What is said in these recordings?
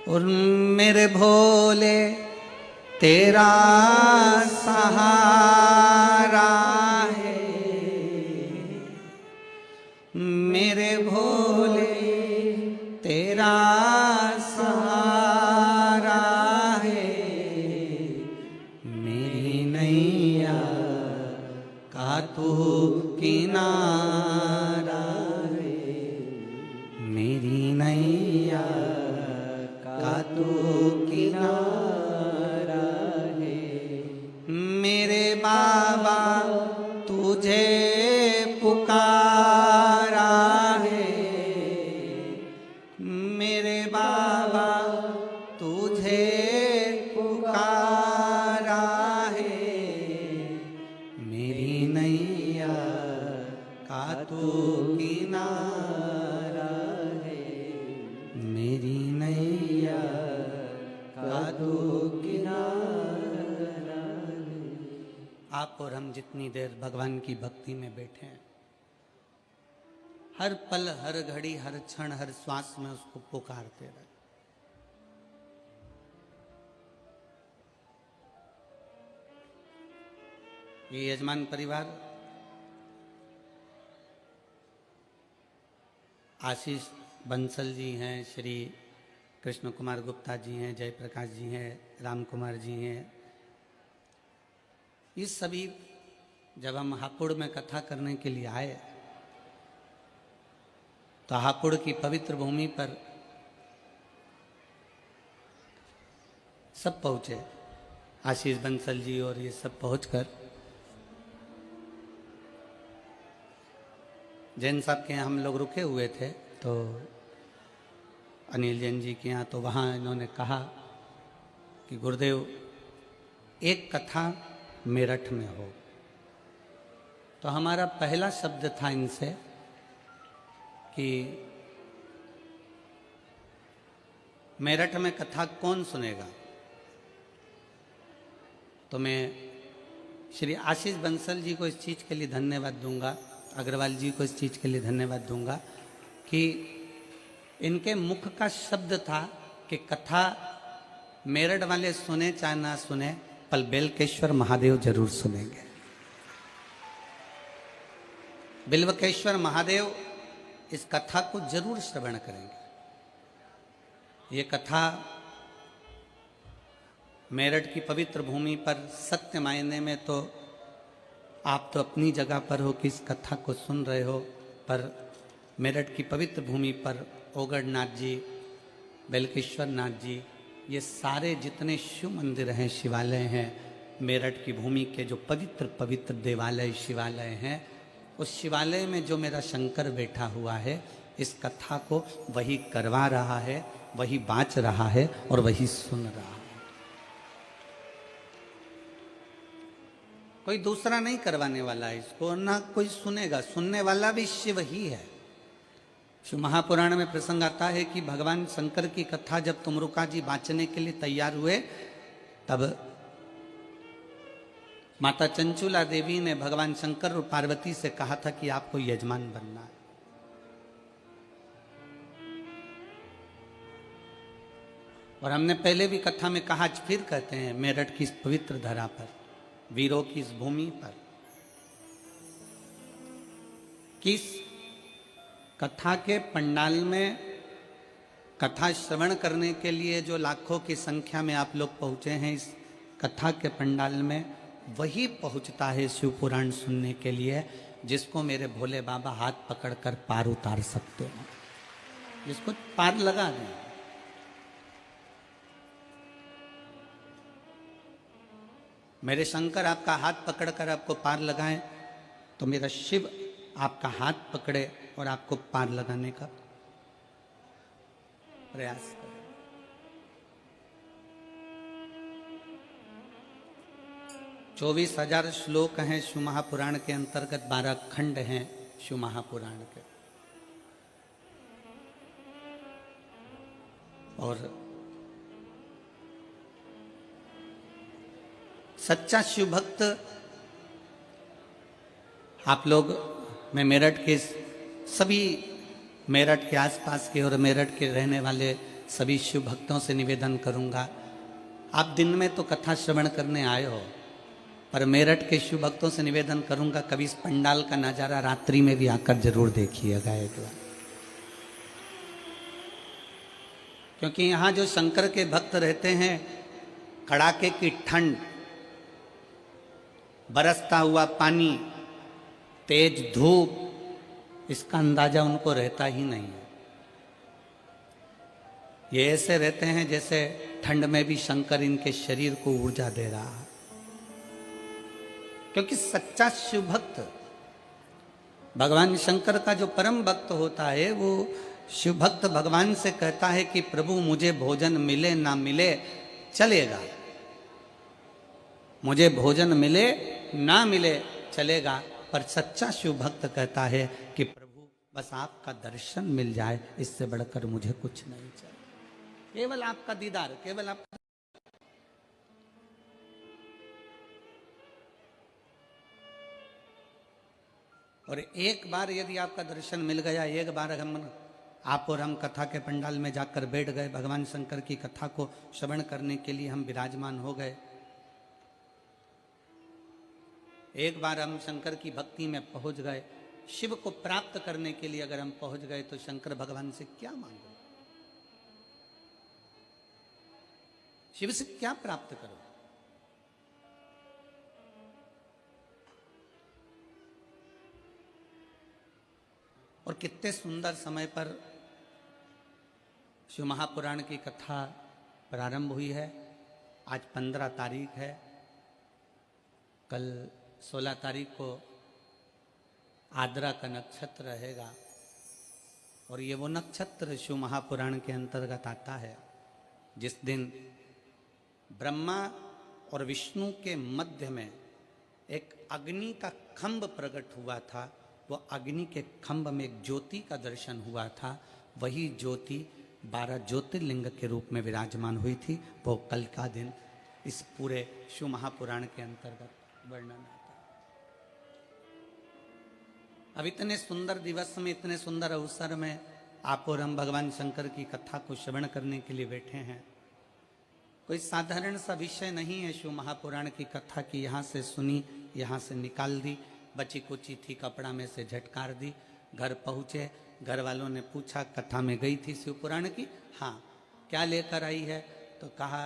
और मेरे भोले तेरा सहारा है, मेरे भोले तेरा सहारा है, मेरी नैया का तू किनारा है, मेरी नैया का तू किनारा है। मेरे बाबा तुझे पुकारा है, मेरे बाबा तुझे पुकारा है, मेरी नैया का तू किनारा है, मेरी नैया का तू किनारा है। आप और हम जितनी देर भगवान की भक्ति में बैठे हैं, हर पल, हर घड़ी, हर क्षण, हर श्वास में उसको पुकारते रहे। ये यजमान परिवार आशीष बंसल जी हैं, श्री कृष्ण कुमार गुप्ता जी हैं, जयप्रकाश जी हैं, राम कुमार जी हैं, ये सभी जब हम हापुड़ में कथा करने के लिए आए तो हापुड़ की पवित्र भूमि पर सब पहुंचे, आशीष बंसल जी और ये सब पहुंचकर जैन साहब के यहाँ हम लोग रुके हुए थे, तो अनिल जैन जी के यहाँ, तो वहाँ इन्होंने कहा कि गुरुदेव एक कथा मेरठ में हो। तो हमारा पहला शब्द था इनसे कि मेरठ में कथा कौन सुनेगा। तो मैं श्री आशीष बंसल जी को इस चीज़ के लिए धन्यवाद दूंगा, अग्रवाल जी को इस चीज़ के लिए धन्यवाद दूंगा कि इनके मुख का शब्द था कि कथा मेरठ वाले सुने चाहे ना सुने, पर बेलकेश्वर महादेव जरूर सुनेंगे। बिल्वकेश्वर महादेव इस कथा को जरूर श्रवण करेंगे। ये कथा मेरठ की पवित्र भूमि पर सत्य मायने में तो आप तो अपनी जगह पर हो कि इस कथा को सुन रहे हो, पर मेरठ की पवित्र भूमि पर ओगढ़नाथ जी, बेलकेश्वर नाथ जी, ये सारे जितने शिव मंदिर हैं, शिवालय हैं, मेरठ की भूमि के जो पवित्र पवित्र देवालय शिवालय हैं, उस शिवालय में जो मेरा शंकर बैठा हुआ है, इस कथा को वही करवा रहा है, वही बाँच रहा है और वही सुन रहा है। कोई दूसरा नहीं करवाने वाला है इसको, ना कोई सुनेगा, सुनने वाला भी शिव ही है। शिव महापुराण में प्रसंग आता है कि भगवान शंकर की कथा जब तुमरुका जी बाँचने के लिए तैयार हुए, तब माता चंचुला देवी ने भगवान शंकर और पार्वती से कहा था कि आपको यजमान बनना है। और हमने पहले भी कथा में कहा, आज फिर कहते हैं, मेरठ की इस पवित्र धरा पर, वीरों की इस भूमि पर, किस कथा के पंडाल में कथा श्रवण करने के लिए जो लाखों की संख्या में आप लोग पहुंचे हैं, इस कथा के पंडाल में वही पहुंचता है शिव पुराण सुनने के लिए जिसको मेरे भोले बाबा हाथ पकड़कर पार उतार सकते हो, जिसको पार लगा दें। मेरे शंकर आपका हाथ पकड़कर आपको पार लगाएं, तो मेरा शिव आपका हाथ पकड़े और आपको पार लगाने का प्रयास करें। 24,000 श्लोक हैं शिव महापुराण के अंतर्गत, 12 खंड हैं शिव महापुराण के। और सच्चा शिव भक्त आप लोग, मैं मेरठ के सभी, मेरठ के आसपास के और मेरठ के रहने वाले सभी शिव भक्तों से निवेदन करूंगा, आप दिन में तो कथा श्रवण करने आए हो, पर मेरठ के शिव भक्तों से निवेदन करूंगा कभी इस पंडाल का नजारा रात्रि में भी आकर जरूर देखिएगा एक बार। क्योंकि यहाँ जो शंकर के भक्त रहते हैं, कड़ाके की ठंड, बरसता हुआ पानी, तेज धूप, इसका अंदाजा उनको रहता ही नहीं है। ये ऐसे रहते हैं जैसे ठंड में भी शंकर इनके शरीर को ऊर्जा दे रहा है। क्योंकि सच्चा शिव भक्त, भगवान शंकर का जो परम भक्त होता है, वो शिव भक्त भगवान से कहता है कि प्रभु मुझे भोजन मिले ना मिले चलेगा, मुझे भोजन मिले ना मिले चलेगा, पर सच्चा शिव भक्त कहता है कि प्रभु बस आपका दर्शन मिल जाए, इससे बढ़कर मुझे कुछ नहीं चाहिए, केवल आपका दीदार, केवल आपका। और एक बार यदि आपका दर्शन मिल गया, एक बार आप और हम कथा के पंडाल में जाकर बैठ गए, भगवान शंकर की कथा को श्रवण करने के लिए हम विराजमान हो गए, एक बार हम शंकर की भक्ति में पहुंच गए, शिव को प्राप्त करने के लिए अगर हम पहुंच गए तो शंकर भगवान से क्या मांगो, शिव से क्या प्राप्त करो। और कितने सुंदर समय पर शिव महापुराण की कथा प्रारंभ हुई है। आज 15 तारीख है, कल 16 तारीख को आद्रा का नक्षत्र रहेगा, और ये वो नक्षत्र शिव महापुराण के अंतर्गत आता है जिस दिन ब्रह्मा और विष्णु के मध्य में एक अग्नि का खंभ प्रकट हुआ था। वो अग्नि के खंभ में एक ज्योति का दर्शन हुआ था, वही ज्योति 12 ज्योतिर्लिंग के रूप में विराजमान हुई थी। वो कल का दिन इस पूरे शिव महापुराण के अंतर्गत वर्णन आता है। अब इतने सुंदर दिवस में, इतने सुंदर अवसर में आप और हम भगवान शंकर की कथा को श्रवण करने के लिए बैठे हैं। कोई साधारण सा विषय नहीं है शिव महापुराण की कथा की, यहाँ से सुनी, यहाँ से निकाल दी, बची कुची थी कपड़ा में से झटकार दी, घर पहुँचे, घर वालों ने पूछा कथा में गई थी शिव पुराण की, हाँ क्या लेकर आई है, तो कहा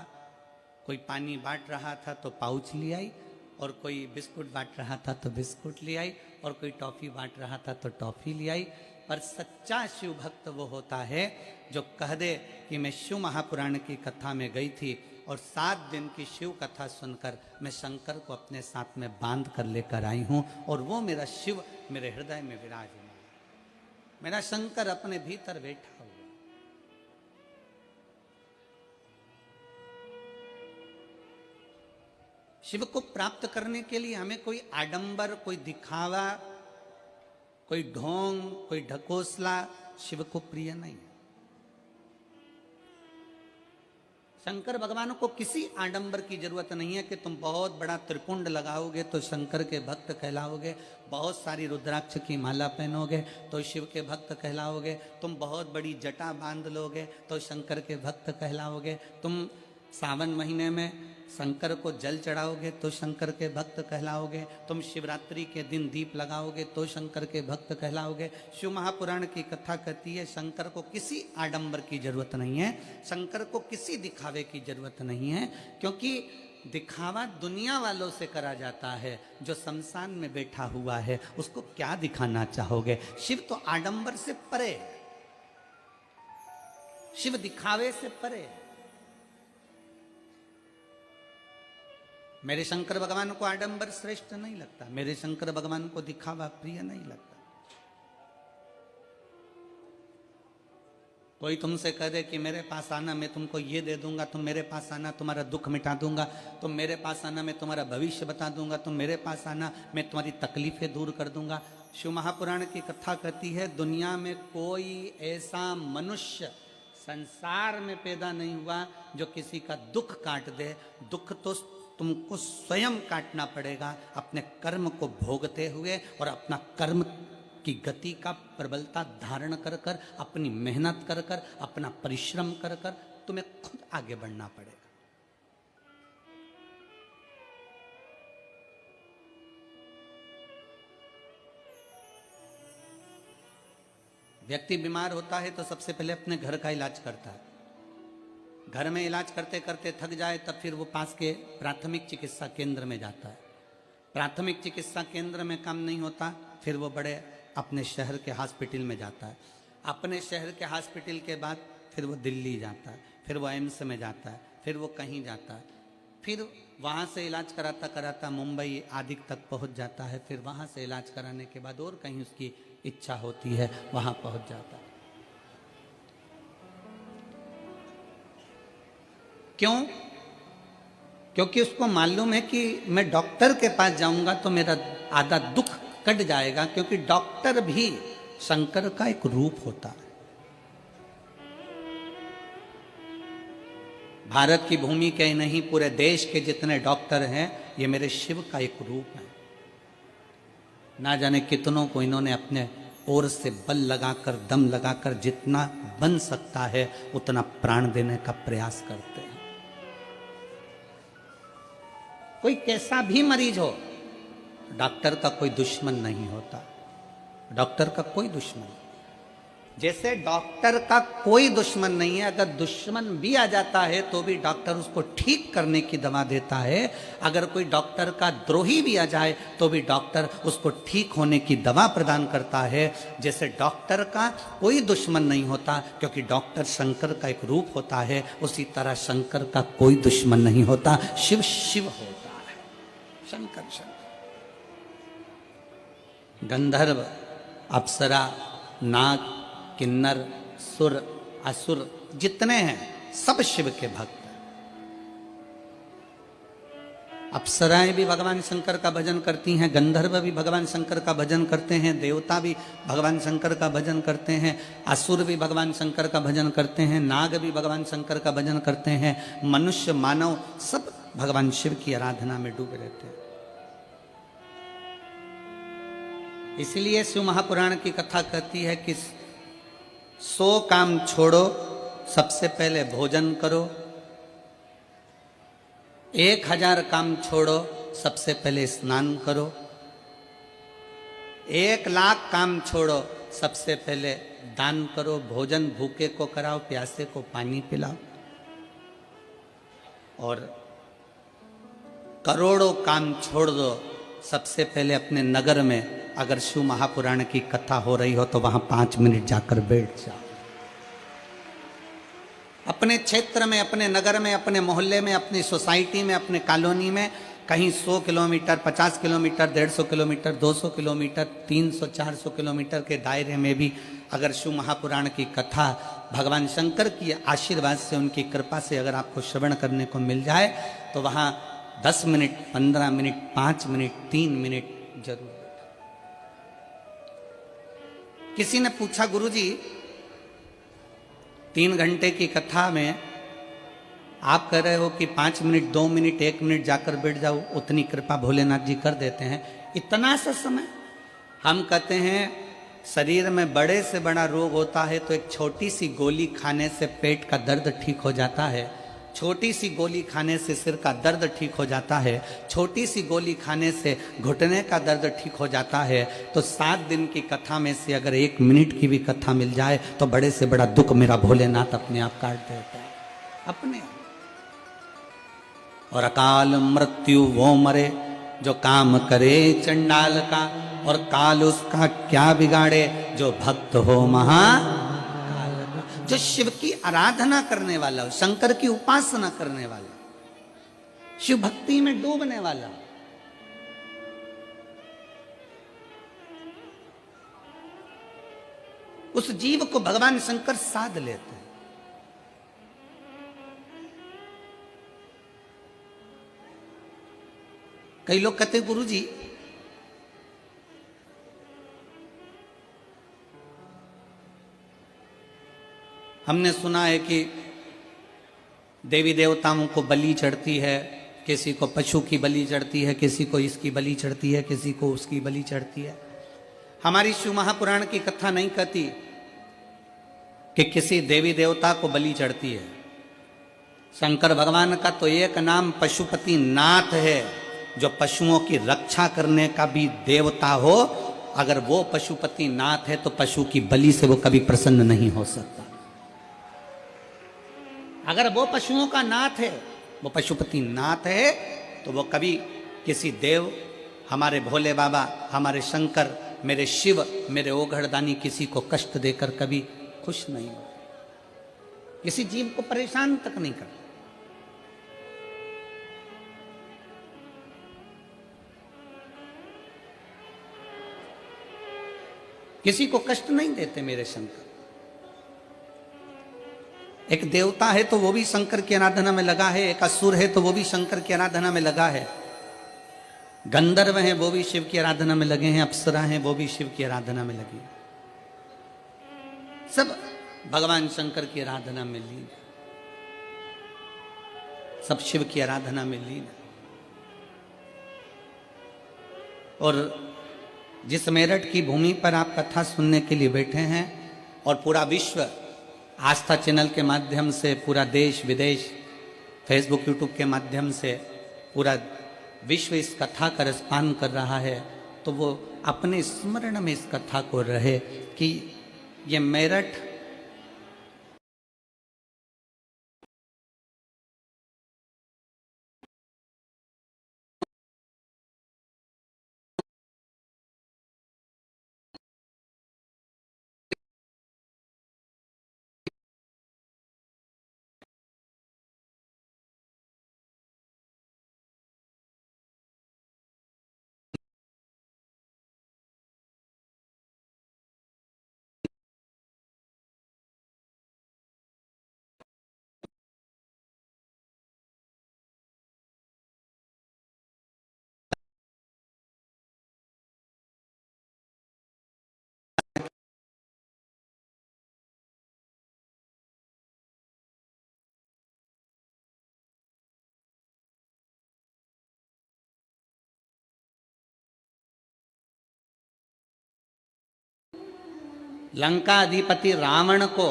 कोई पानी बांट रहा था तो पाउच ले आई, और कोई बिस्कुट बांट रहा था तो बिस्कुट ले आई, और कोई टॉफी बांट रहा था तो टॉफी ले आई। पर सच्चा शिव भक्त वो होता है जो कह दे कि मैं शिव महापुराण की कथा में गई थी और 7 दिन की शिव कथा सुनकर मैं शंकर को अपने साथ में बांध कर लेकर आई हूं, और वो मेरा शिव मेरे हृदय में विराजमान, मेरा शंकर अपने भीतर बैठा हुआ। शिव को प्राप्त करने के लिए हमें कोई आडंबर, कोई दिखावा, कोई ढोंग, कोई ढकोसला शिव को प्रिय नहीं है। शंकर भगवान को किसी आडंबर की जरूरत नहीं है कि तुम बहुत बड़ा त्रिपुंड लगाओगे तो शंकर के भक्त कहलाओगे, बहुत सारी रुद्राक्ष की माला पहनोगे तो शिव के भक्त कहलाओगे, तुम बहुत बड़ी जटा बांध लोगे तो शंकर के भक्त कहलाओगे, तुम सावन महीने में शंकर को जल चढ़ाओगे तो शंकर के भक्त कहलाओगे, तुम शिवरात्रि के दिन दीप लगाओगे तो शंकर के भक्त कहलाओगे। शिव महापुराण की कथा कहती है शंकर को किसी आडंबर की जरूरत नहीं है, शंकर को किसी दिखावे की जरूरत नहीं है, क्योंकि दिखावा दुनिया वालों से करा जाता है। जो शमशान में बैठा हुआ है उसको क्या दिखाना चाहोगे? शिव तो आडंबर से परे, शिव दिखावे से परे। मेरे शंकर भगवान को आडंबर श्रेष्ठ नहीं लगता, मेरे शंकर भगवान को दिखावा प्रिय नहीं लगता। कोई तुमसे कह दे कि मेरे पास आना, मैं तुमको ये दे दूंगा, तुम मेरे पास आना तुम्हारा दुख मिटा दूंगा, तुम मेरे पास आना मैं तुम्हारा भविष्य बता दूंगा, तुम मेरे पास आना मैं तुम्हारी तकलीफें दूर कर दूंगा। शिव महापुराण की कथा कहती है दुनिया में कोई ऐसा मनुष्य संसार में पैदा नहीं हुआ जो किसी का दुख काट दे। दुख तो तुमको स्वयं काटना पड़ेगा अपने कर्म को भोगते हुए और अपना कर्म की गति का प्रबलता धारण कर कर, अपनी मेहनत कर कर, अपना परिश्रम कर कर तुम्हें खुद आगे बढ़ना पड़ेगा। व्यक्ति बीमार होता है तो सबसे पहले अपने घर का इलाज करता है। घर में इलाज करते करते थक जाए तब फिर वो पास के प्राथमिक चिकित्सा केंद्र में जाता है। प्राथमिक चिकित्सा केंद्र में काम नहीं होता, फिर वो बड़े अपने शहर के हॉस्पिटल में जाता है। अपने शहर के हॉस्पिटल के बाद फिर वो दिल्ली जाता है, फिर वो एम्स में जाता है, फिर वो कहीं जाता है, फिर वहाँ से इलाज कराता कराता मुंबई आदि तक पहुँच जाता है। फिर वहाँ से इलाज कराने के बाद और कहीं उसकी इच्छा होती है वहाँ पहुँच जाता है। क्यों? क्योंकि उसको मालूम है कि मैं डॉक्टर के पास जाऊंगा तो मेरा आधा दुख कट जाएगा, क्योंकि डॉक्टर भी शंकर का एक रूप होता है। भारत की भूमि के नहीं, पूरे देश के जितने डॉक्टर हैं ये मेरे शिव का एक रूप है। ना जाने कितनों को इन्होंने अपने ओर से बल लगाकर, दम लगाकर जितना बन सकता है उतना प्राण देने का प्रयास करते हैं। कोई कैसा भी मरीज हो, डॉक्टर का कोई दुश्मन नहीं होता। डॉक्टर का कोई दुश्मन, जैसे डॉक्टर का कोई दुश्मन नहीं है, अगर दुश्मन भी आ जाता है तो भी डॉक्टर उसको ठीक करने की दवा देता है। अगर कोई डॉक्टर का द्रोही भी आ जाए तो भी डॉक्टर उसको ठीक होने की दवा प्रदान करता है। जैसे डॉक्टर का कोई दुश्मन नहीं होता, क्योंकि डॉक्टर शंकर का एक रूप होता है, उसी तरह शंकर का कोई दुश्मन नहीं होता। शिव शिव होता है, शंकर शंकर। गंधर्व, अप्सरा, नाग, किन्नर, सुर, असुर जितने हैं सब शिव के भक्त हैं। अप्सराएं भी भगवान शंकर का भजन करती हैं, गंधर्व भी भगवान शंकर का भजन करते हैं, देवता भी भगवान शंकर का भजन करते हैं, असुर भी भगवान शंकर का भजन करते हैं, नाग भी भगवान शंकर का भजन करते हैं, मनुष्य मानव सब भगवान शिव की आराधना में डूबे रहते हैं। इसलिए शिव महापुराण की कथा कहती है कि 100 काम छोड़ो, सबसे पहले भोजन करो। 1000 काम छोड़ो, सबसे पहले स्नान करो। 1,00,000 काम छोड़ो, सबसे पहले दान करो। भोजन भूखे को कराओ, प्यासे को पानी पिलाओ। और करोड़ों काम छोड़ दो, सबसे पहले अपने नगर में अगर शिव महापुराण की कथा हो रही हो तो वहां 5 मिनट जाकर बैठ जाओ। अपने क्षेत्र में, अपने नगर में, अपने मोहल्ले में, अपनी सोसाइटी में, अपने कॉलोनी में कहीं 100 kilometre, 50 kilometre, 150 kilometre, 200 kilometre, 300, 400 kilometre के दायरे में भी अगर शिव महापुराण की कथा भगवान शंकर की आशीर्वाद से, उनकी कृपा से अगर आपको श्रवण करने को मिल जाए तो वहां 10 मिनट, 15 मिनट, 5 मिनट, 3 मिनट जरूर। किसी ने पूछा, गुरुजी 3 घंटे की कथा में आप कह रहे हो कि 5 मिनट, 2 मिनट, 1 मिनट जाकर बैठ जाओ, उतनी कृपा भोलेनाथ जी कर देते हैं, इतना सा समय? हम कहते हैं शरीर में बड़े से बड़ा रोग होता है तो एक छोटी सी गोली खाने से पेट का दर्द ठीक हो जाता है, छोटी सी गोली खाने से सिर का दर्द ठीक हो जाता है, छोटी सी गोली खाने से घुटने का दर्द ठीक हो जाता है। तो 7 दिन की कथा में से अगर 1 मिनट की भी कथा मिल जाए तो बड़े से बड़ा दुख मेरा भोलेनाथ अपने आप काट देता है, अपने। और अकाल मृत्यु वो मरे जो काम करे चंडाल का, और काल उसका क्या बिगाड़े जो भक्त हो महा। जो शिव की आराधना करने वाला हो, शंकर की उपासना करने वाला, शिव भक्ति में डूबने वाला, उस जीव को भगवान शंकर साध लेते हैं। कई लोग कहते हैं, गुरुजी हमने सुना है कि देवी देवताओं को बलि चढ़ती है, किसी को पशु की बलि चढ़ती है, किसी को इसकी बलि चढ़ती है, किसी को उसकी बलि चढ़ती है। हमारी शिव महापुराण की कथा नहीं कहती कि किसी देवी देवता को बलि चढ़ती है। शंकर भगवान का तो एक नाम पशुपति नाथ है, जो पशुओं की रक्षा करने का भी देवता हो। अगर वो पशुपति नाथ है तो पशु की बलि से वो कभी प्रसन्न नहीं हो सकता। अगर वो पशुओं का नाथ है, वो पशुपति नाथ है, तो वो कभी किसी देव, हमारे भोले बाबा, हमारे शंकर, मेरे शिव, मेरे ओघड़दानी किसी को कष्ट देकर कभी खुश नहीं हो, किसी जीव को परेशान तक नहीं करते। किसी को कष्ट नहीं देते मेरे शंकर। एक देवता है तो वो भी शंकर की आराधना में लगा है, एक असुर है तो वो भी शंकर की आराधना में लगा है, गंधर्व हैं वो भी शिव की आराधना में लगे हैं, अप्सरा हैं वो भी शिव की आराधना में लगी, सब भगवान शंकर की आराधना में लीन, सब शिव की आराधना में लीन। और जिस मेरठ की भूमि पर आप कथा सुनने के लिए बैठे हैं और पूरा विश्व आस्था चैनल के माध्यम से, पूरा देश विदेश, फेसबुक यूट्यूब के माध्यम से पूरा विश्व इस कथा का रसपान कर रहा है, तो वो अपने स्मरण में इस कथा को रहे कि ये मेरठ लंका अधिपति रावण को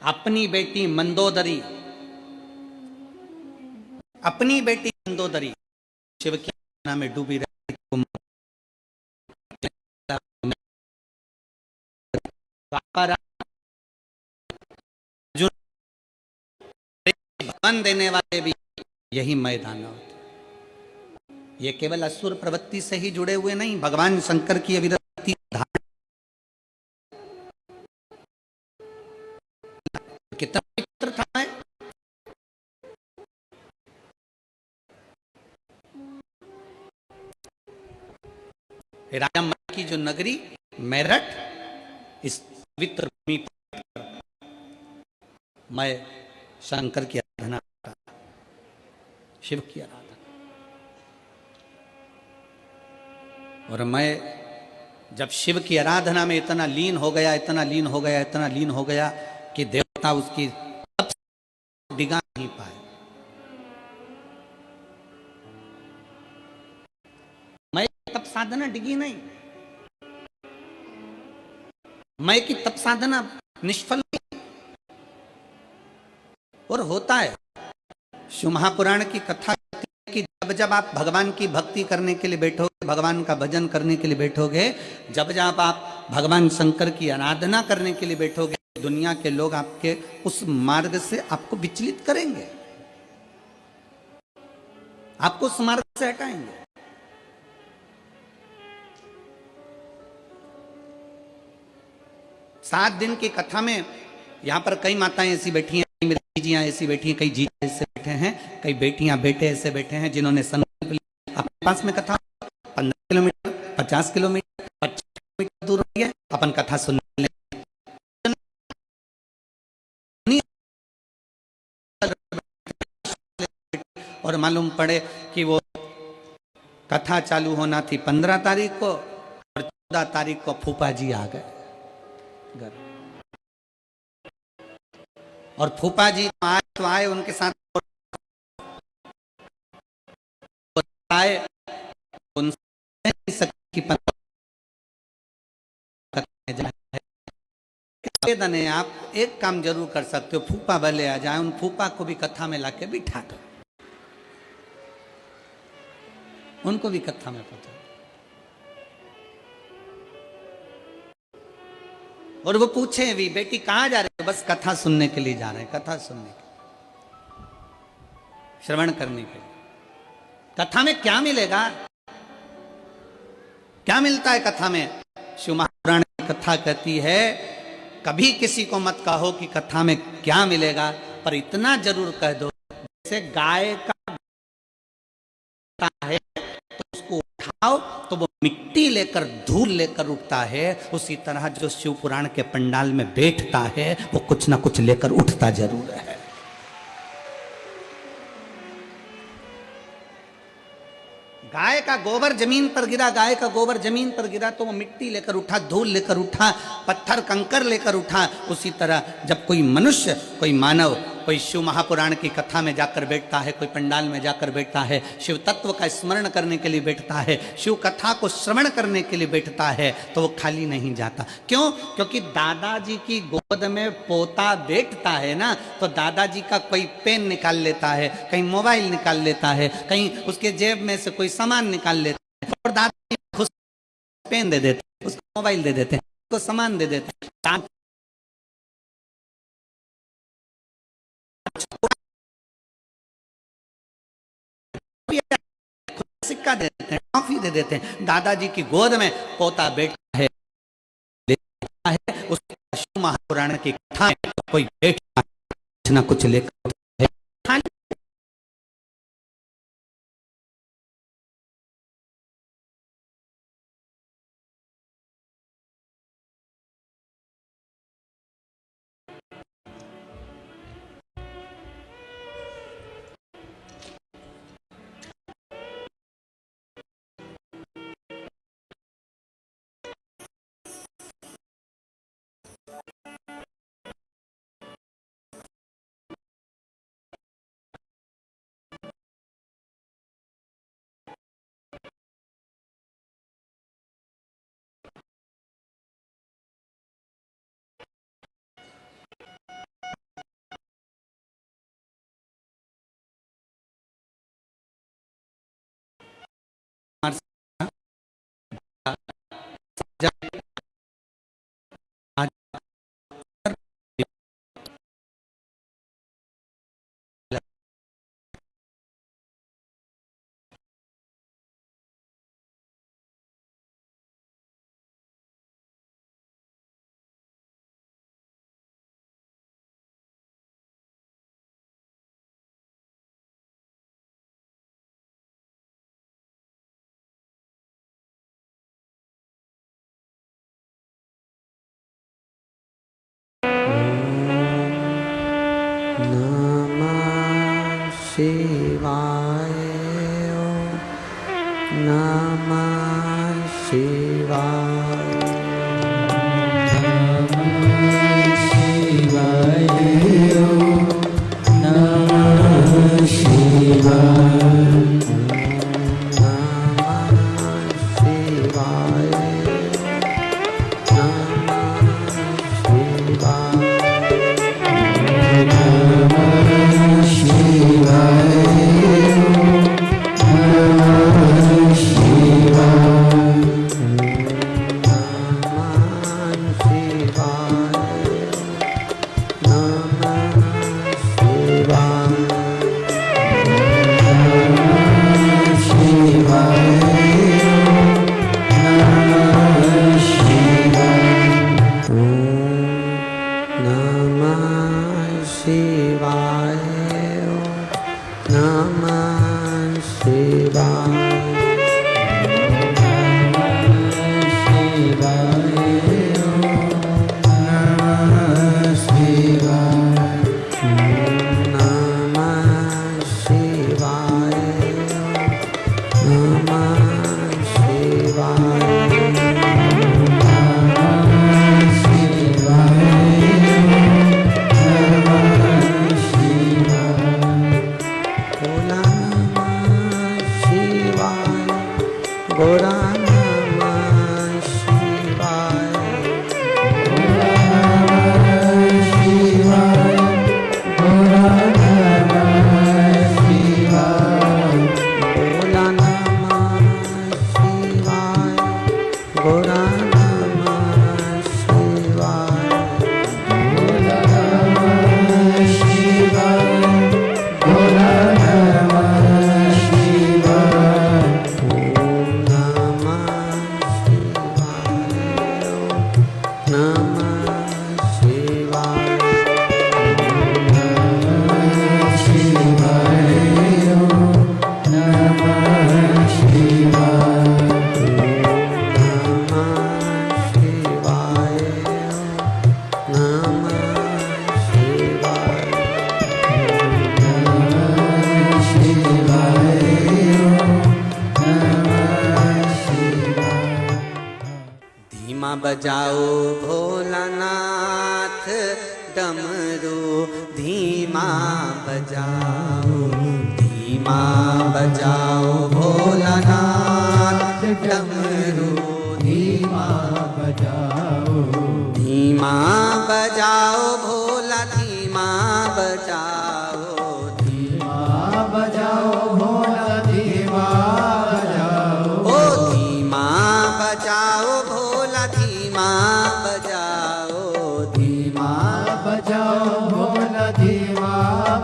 अपनी बेटी मंदोदरी, अपनी बेटी मंदोदरी शिव की आराधना में डूबी रही, अर्जुन भगवान देने वाले भी यही मैदान होते। ये केवल असुर प्रवृत्ति से ही जुड़े हुए नहीं, भगवान शंकर की अविरति कितना पवित्र था है? राजा मल की जो नगरी मेरठ, इस पवित्र भूमि पर मैं शंकर की आराधना, शिव की आराधना, और मैं जब शिव की आराधना में इतना लीन हो गया, इतना लीन हो गया, इतना लीन हो गया कि देवता उसकी तप डिगा नहीं पाए। मैं तप साधना डिगी नहीं, मैं की तप साधना निष्फल नहीं। और होता है, शिव महापुराण की कथा कि जब जब आप भगवान की भक्ति करने के लिए बैठोगे, भगवान का भजन करने के लिए बैठोगे, जब जब आप भगवान शंकर की आराधना करने के लिए बैठोगे, दुनिया के लोग आपके उस मार्ग से आपको विचलित करेंगे, आपको उस मार्ग से हटाएंगे। सात दिन की कथा में यहां पर कई माताएं ऐसी बैठी हैं, मेरी जीजियां ऐसी बैठी हैं, कई जीजा ऐसे बैठे हैं, कई बेटियां बेटे ऐसे बैठे हैं जिन्होंने संकल्प लिया अपने पास में कथा 15 किलोमीटर 50 किलोमीटर 25 किलोमीटर दूर है, अपन कथा सुनने और मालूम पड़े कि वो कथा चालू होना थी 15 तारीख को और 14 तारीख को फूफा जी आ गए घर, और फूफा जी आए तो आए, उनके साथ आए, उनसे निवेदन है, आप एक काम जरूर कर सकते हो, फूफा भले आ जाए, उन फूफा को भी कथा में लाके बिठा दो, उनको भी कथा में पहुंचा, और वो पूछे भी बेटी कहाँ जा रहे हो, बस कथा सुनने के लिए जा रहे हैं, कथा सुनने के लिए, श्रवण करने के लिए। कथा में क्या मिलेगा, क्या मिलता है कथा में? शिव महापुराण की कथा कहती है कभी किसी को मत कहो कि कथा में क्या मिलेगा, पर इतना जरूर कह दो जैसे गाय का है तो उसको उठाओ तो वो मिट्टी लेकर धूल लेकर उठता है, उसी तरह जो शिव पुराण के पंडाल में बैठता है वो कुछ ना कुछ लेकर उठता जरूर है। गाय का गोबर जमीन पर गिरा, गाय का गोबर जमीन पर गिरा तो वो मिट्टी लेकर उठा, धूल लेकर उठा, पत्थर कंकर लेकर उठा। उसी तरह जब कोई मनुष्य, कोई मानव, कोई शिव महापुराण की कथा में जाकर बैठता है, कोई पंडाल में जाकर बैठता है, शिव तत्व का स्मरण करने के लिए बैठता है, शिव कथा को श्रवण करने के लिए बैठता है, तो वो खाली नहीं जाता। क्यों? क्योंकि दादाजी की गोद में पोता बैठता है ना, तो दादाजी का कोई पेन निकाल लेता है, कहीं मोबाइल निकाल लेता है, कहीं उसके जेब में से कोई सामान निकाल लेता है, और दादाजी खुश पेन दे देते हैं, उसको मोबाइल दे देते हैं, उसको सामान दे देते हैं, सिक्का दे देते हैं, टॉफी दे देते हैं। दादाजी की गोद में पोता बैठा है, उसका शिव महापुराण की कथा है, तो कोई बैठा कुछ ना कुछ लेकर है। शिवाय नमः शिवाय शिवाय नमः शिवाय बजाओ भोलानाथ डमरू धीमा बजाओ, धीमा बजाओ भोलानाथ डमरू धीमा बजाओ, धीमा बजाओ भोला धीमा बजाओ, धीमा बजाओ भोला धीमा बजाओ, ओ धीमा बजाओ भोला धीमा बजाओ, धीमा बजाओ भोला धीमा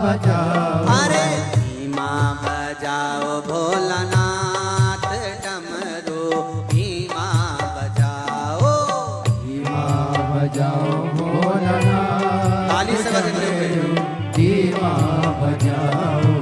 बजाओ, अरे धीमा बजाओ भोलानाथ डमरू धीमा बजाओ, धीमा बजाओ भोलानाथ, ताली से बजते हुए धीमा बजाओ।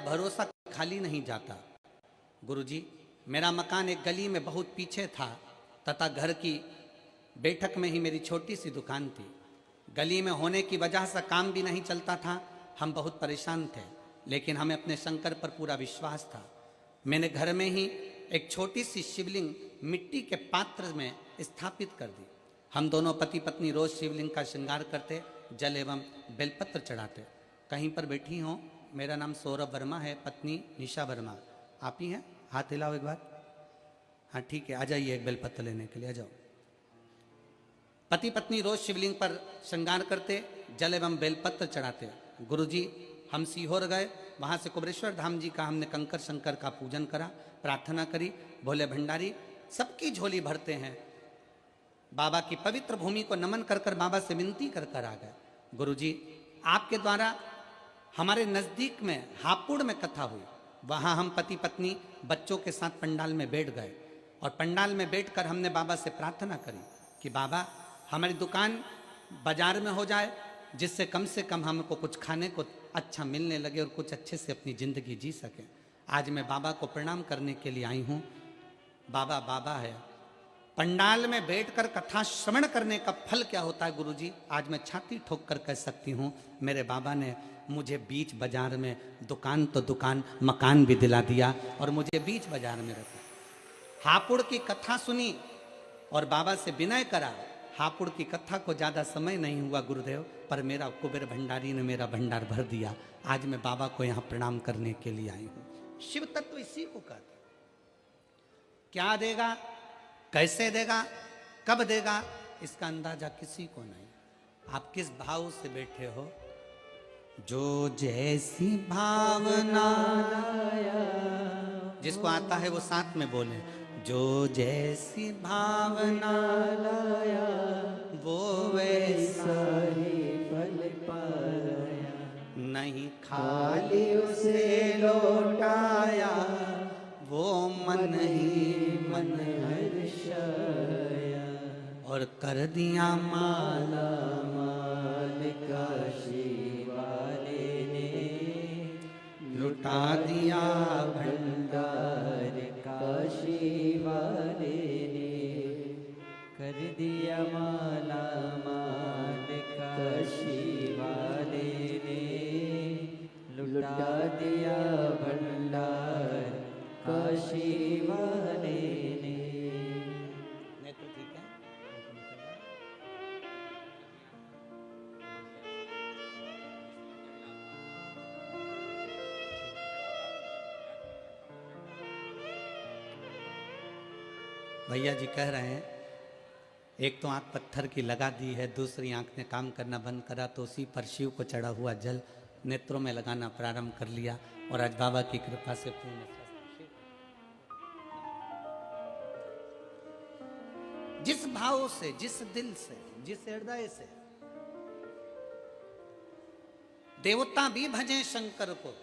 भरोसा खाली नहीं जाता। गुरुजी, मेरा मकान एक गली में बहुत पीछे था तथा घर की बैठक में ही मेरी छोटी सी दुकान थी। गली में होने की वजह से काम भी नहीं चलता था। हम बहुत परेशान थे, लेकिन हमें अपने शंकर पर पूरा विश्वास था। मैंने घर में ही एक छोटी सी शिवलिंग मिट्टी के पात्र में स्थापित कर दी। हम दोनों पति पत्नी रोज शिवलिंग का श्रृंगार करते, जल एवं बेलपत्र चढ़ाते। कहीं पर बैठी हों, मेरा नाम सौरभ वर्मा है, पत्नी निशा वर्मा। आप ही हैं? हाथ हिलाओ एक बार। हाँ ठीक है, आ जाइए एक बेलपत्र लेने के लिए, आ जाओ। पति पत्नी रोज शिवलिंग पर श्रृंगार करते, जल एवं बेलपत्र चढ़ाते। गुरुजी, हम सीहोर गए, वहाँ से कुबरेश्वर धाम जी का हमने कंकर शंकर का पूजन करा, प्रार्थना करी। भोले भंडारी सबकी झोली भरते हैं। बाबा की पवित्र भूमि को नमन कर कर बाबा से विनती कर कर आ गए। गुरुजी, आपके द्वारा हमारे नज़दीक में हापुड़ में कथा हुई। वहाँ हम पति पत्नी बच्चों के साथ पंडाल में बैठ गए और पंडाल में बैठकर हमने बाबा से प्रार्थना करी कि बाबा हमारी दुकान बाजार में हो जाए, जिससे कम से कम हमको कुछ खाने को अच्छा मिलने लगे और कुछ अच्छे से अपनी ज़िंदगी जी सकें। आज मैं बाबा को प्रणाम करने के लिए आई हूँ। बाबा बाबा है। पंडाल में बैठकर कथा श्रवण करने का फल क्या होता है गुरुजी, आज मैं छाती ठोक कर कह सकती हूँ। मेरे बाबा ने मुझे बीच बाजार में, दुकान तो दुकान, मकान भी दिला दिया और मुझे बीच बाजार में रखा। हापुड़ की कथा सुनी और बाबा से विनय करा। हापुड़ की कथा को ज़्यादा समय नहीं हुआ गुरुदेव, पर मेरा कुबेर भंडारी ने मेरा भंडार भर दिया। आज मैं बाबा को यहाँ प्रणाम करने के लिए आई हूँ। शिव तत्व इसी को कहते। क्या देगा, कैसे देगा, कब देगा, इसका अंदाजा किसी को नहीं। आप किस भाव से बैठे हो, जो जैसी भावना लाया, जिसको आता है वो साथ में बोले, जो जैसी भावना लाया वो वैसा ही फल पाया, नहीं खाली उसे लौटाया वो मन ही मन हर्षाया, और कर दिया माला माल काशी वाले ने, लुटा दिया भंडार काशी वाले ने, कर दिया माला माल काशी वाले ने, लुटा दिया भंडार काशी वाले ने। नेत्र ठीक है? भैया जी कह रहे हैं एक तो आंख पत्थर की लगा दी है, दूसरी आंख ने काम करना बंद करा, तो उसी पर शिव को चढ़ा हुआ जल नेत्रों में लगाना प्रारंभ कर लिया और आज बाबा की कृपा से पूर्ण स्वस्थ। जिस भाव से, जिस दिल से, जिस हृदय से देवता भी भजें शंकर को।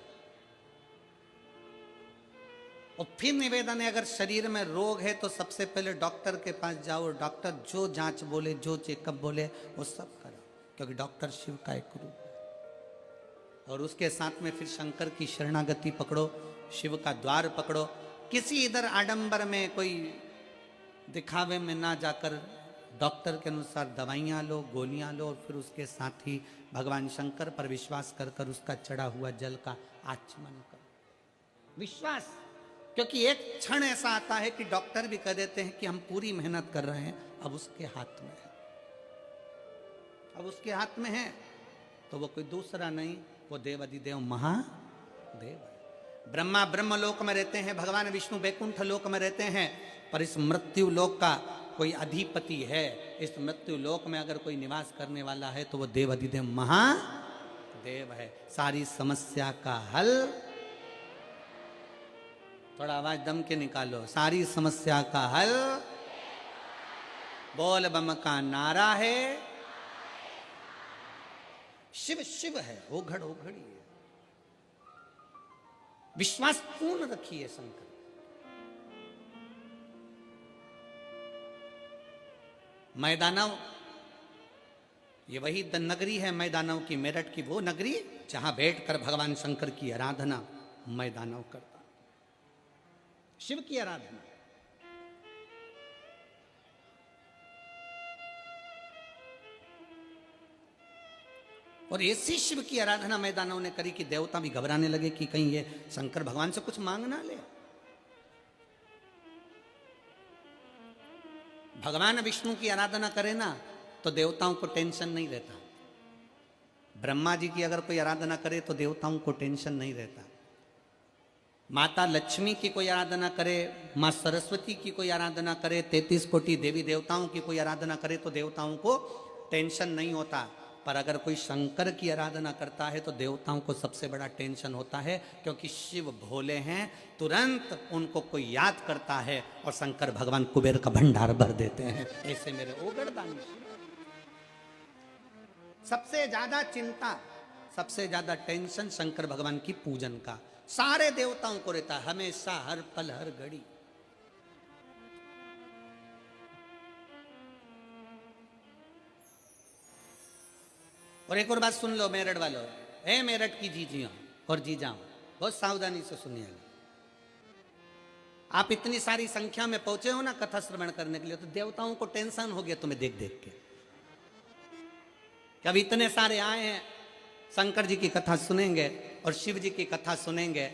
और फिर निवेदन है, अगर शरीर में रोग है तो सबसे पहले डॉक्टर के पास जाओ, डॉक्टर जो जांच बोले, जो चेकअप बोले वो सब करो, क्योंकि डॉक्टर शिव का एक रूप है। और उसके साथ में फिर शंकर की शरणागति पकड़ो, शिव का द्वार पकड़ो। किसी इधर आडंबर में, कोई दिखावे में ना जाकर डॉक्टर के अनुसार दवाइयाँ लो, गोलियाँ लो, और फिर उसके साथ ही भगवान शंकर पर विश्वास कर कर उसका चढ़ा हुआ जल का आचमन करो। विश्वास, क्योंकि एक क्षण ऐसा आता है कि डॉक्टर भी कह देते हैं कि हम पूरी मेहनत कर रहे हैं, अब उसके हाथ में है, अब उसके हाथ में है, तो वो कोई दूसरा नहीं, वो देवाधिदेव महादेव है। ब्रह्मा ब्रह्मलोक में रहते हैं, भगवान विष्णु वैकुंठ लोक में रहते हैं, पर इस मृत्यु लोक का कोई अधिपति है। इस मृत्यु लोक में अगर कोई निवास करने वाला है तो वो देवाधिदेव महादेव है। सारी समस्या का हल, थोड़ा आवाज दम के निकालो, सारी समस्या का हल बोल बम का नारा है। शिव शिव है, ओघड़ ओघड़ी है। विश्वास पूर्ण रखिए शंकर। मैदानव, ये वही नगरी है मैदानव की, मेरठ की वो नगरी जहां बैठकर भगवान शंकर की आराधना मैदानव करता, शिव की आराधना। और ऐसी शिव की आराधना मैदानों ने करी कि देवता भी घबराने लगे कि कहीं ये शंकर भगवान से कुछ मांग ना ले। भगवान विष्णु की आराधना करे ना तो देवताओं को टेंशन नहीं रहता। ब्रह्मा जी की अगर कोई आराधना करे तो देवताओं को टेंशन नहीं रहता। माता लक्ष्मी की कोई आराधना करे, माँ सरस्वती की कोई आराधना करे, 33 कोटि देवी देवताओं की कोई आराधना करे तो देवताओं को टेंशन नहीं होता। पर अगर कोई शंकर की आराधना करता है तो देवताओं को सबसे बड़ा टेंशन होता है, क्योंकि शिव भोले हैं, तुरंत उनको कोई याद करता है और शंकर भगवान कुबेर का भंडार भर देते हैं। ऐसे मेरे ओगड़दानी सबसे ज्यादा चिंता, सबसे ज्यादा टेंशन शंकर भगवान की पूजन का सारे देवताओं को रहता है, हमेशा, हर पल, हर घड़ी। और एक और बात सुन लो मेरठ वालों, ए मेरठ की जीजियों और जीजाओं, बहुत सावधानी से सुनिएगा। आप इतनी सारी संख्या में पहुंचे हो ना कथा श्रवण करने के लिए, तो देवताओं को टेंशन हो गया तुम्हें देख देख के। कि अब इतने सारे आए हैं, शंकर जी की कथा सुनेंगे और शिव जी की कथा सुनेंगे,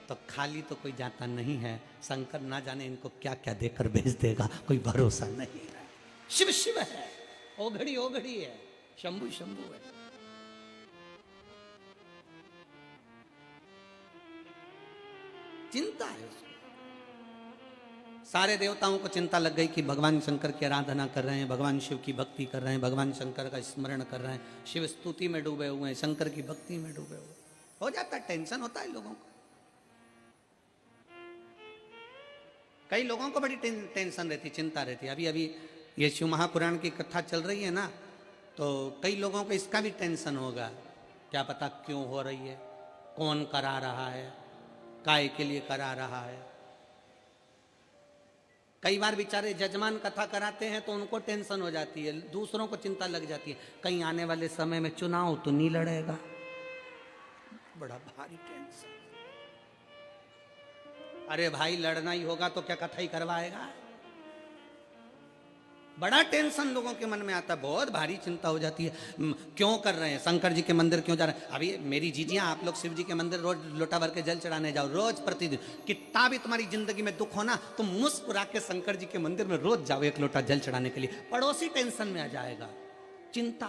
तो खाली तो कोई जाता नहीं है। शंकर ना जाने इनको क्या क्या देकर भेज देगा, कोई भरोसा नहीं है। शिव शिव है, ओघड़ी ओघड़ी है, शंभु शंभु है। चिंता है उसको। सारे देवताओं को चिंता लग गई कि भगवान शंकर की आराधना कर रहे हैं, भगवान शिव की भक्ति कर रहे हैं, भगवान शंकर का स्मरण कर रहे हैं, शिव स्तुति में डूबे हुए हैं, शंकर की भक्ति में डूबे हुए। हो जाता है, टेंशन होता है लोगों को। कई लोगों को बड़ी टेंशन रहती, चिंता रहती है। अभी अभी ये शिव महापुराण की कथा चल रही है ना, तो कई लोगों को इसका भी टेंशन होगा, क्या पता क्यों हो रही है, कौन करा रहा है, काय के लिए करा रहा है। कई बार बेचारे जजमान कथा कराते हैं तो उनको टेंशन हो जाती है, दूसरों को चिंता लग जाती है, कहीं आने वाले समय में चुनाव तो नहीं लड़ेगा, बड़ा भारी टेंशन। अरे भाई लड़ना ही होगा तो क्या कथा ही करवाएगा। बड़ा टेंशन लोगों के मन में आता है, बहुत भारी चिंता हो जाती है। क्यों कर रहे हैं, शंकर जी के मंदिर क्यों जा रहे हैं। अभी मेरी जीजियां, आप लोग शिव जी के मंदिर रोज लोटा भर के जल चढ़ाने जाओ, रोज प्रतिदिन। कितना भी तुम्हारी जिंदगी में दुख हो ना, तुम मुस्कुरा के शंकर जी के मंदिर में रोज जाओ एक लोटा जल चढ़ाने के लिए। पड़ोसी टेंशन में आ जाएगा, चिंता।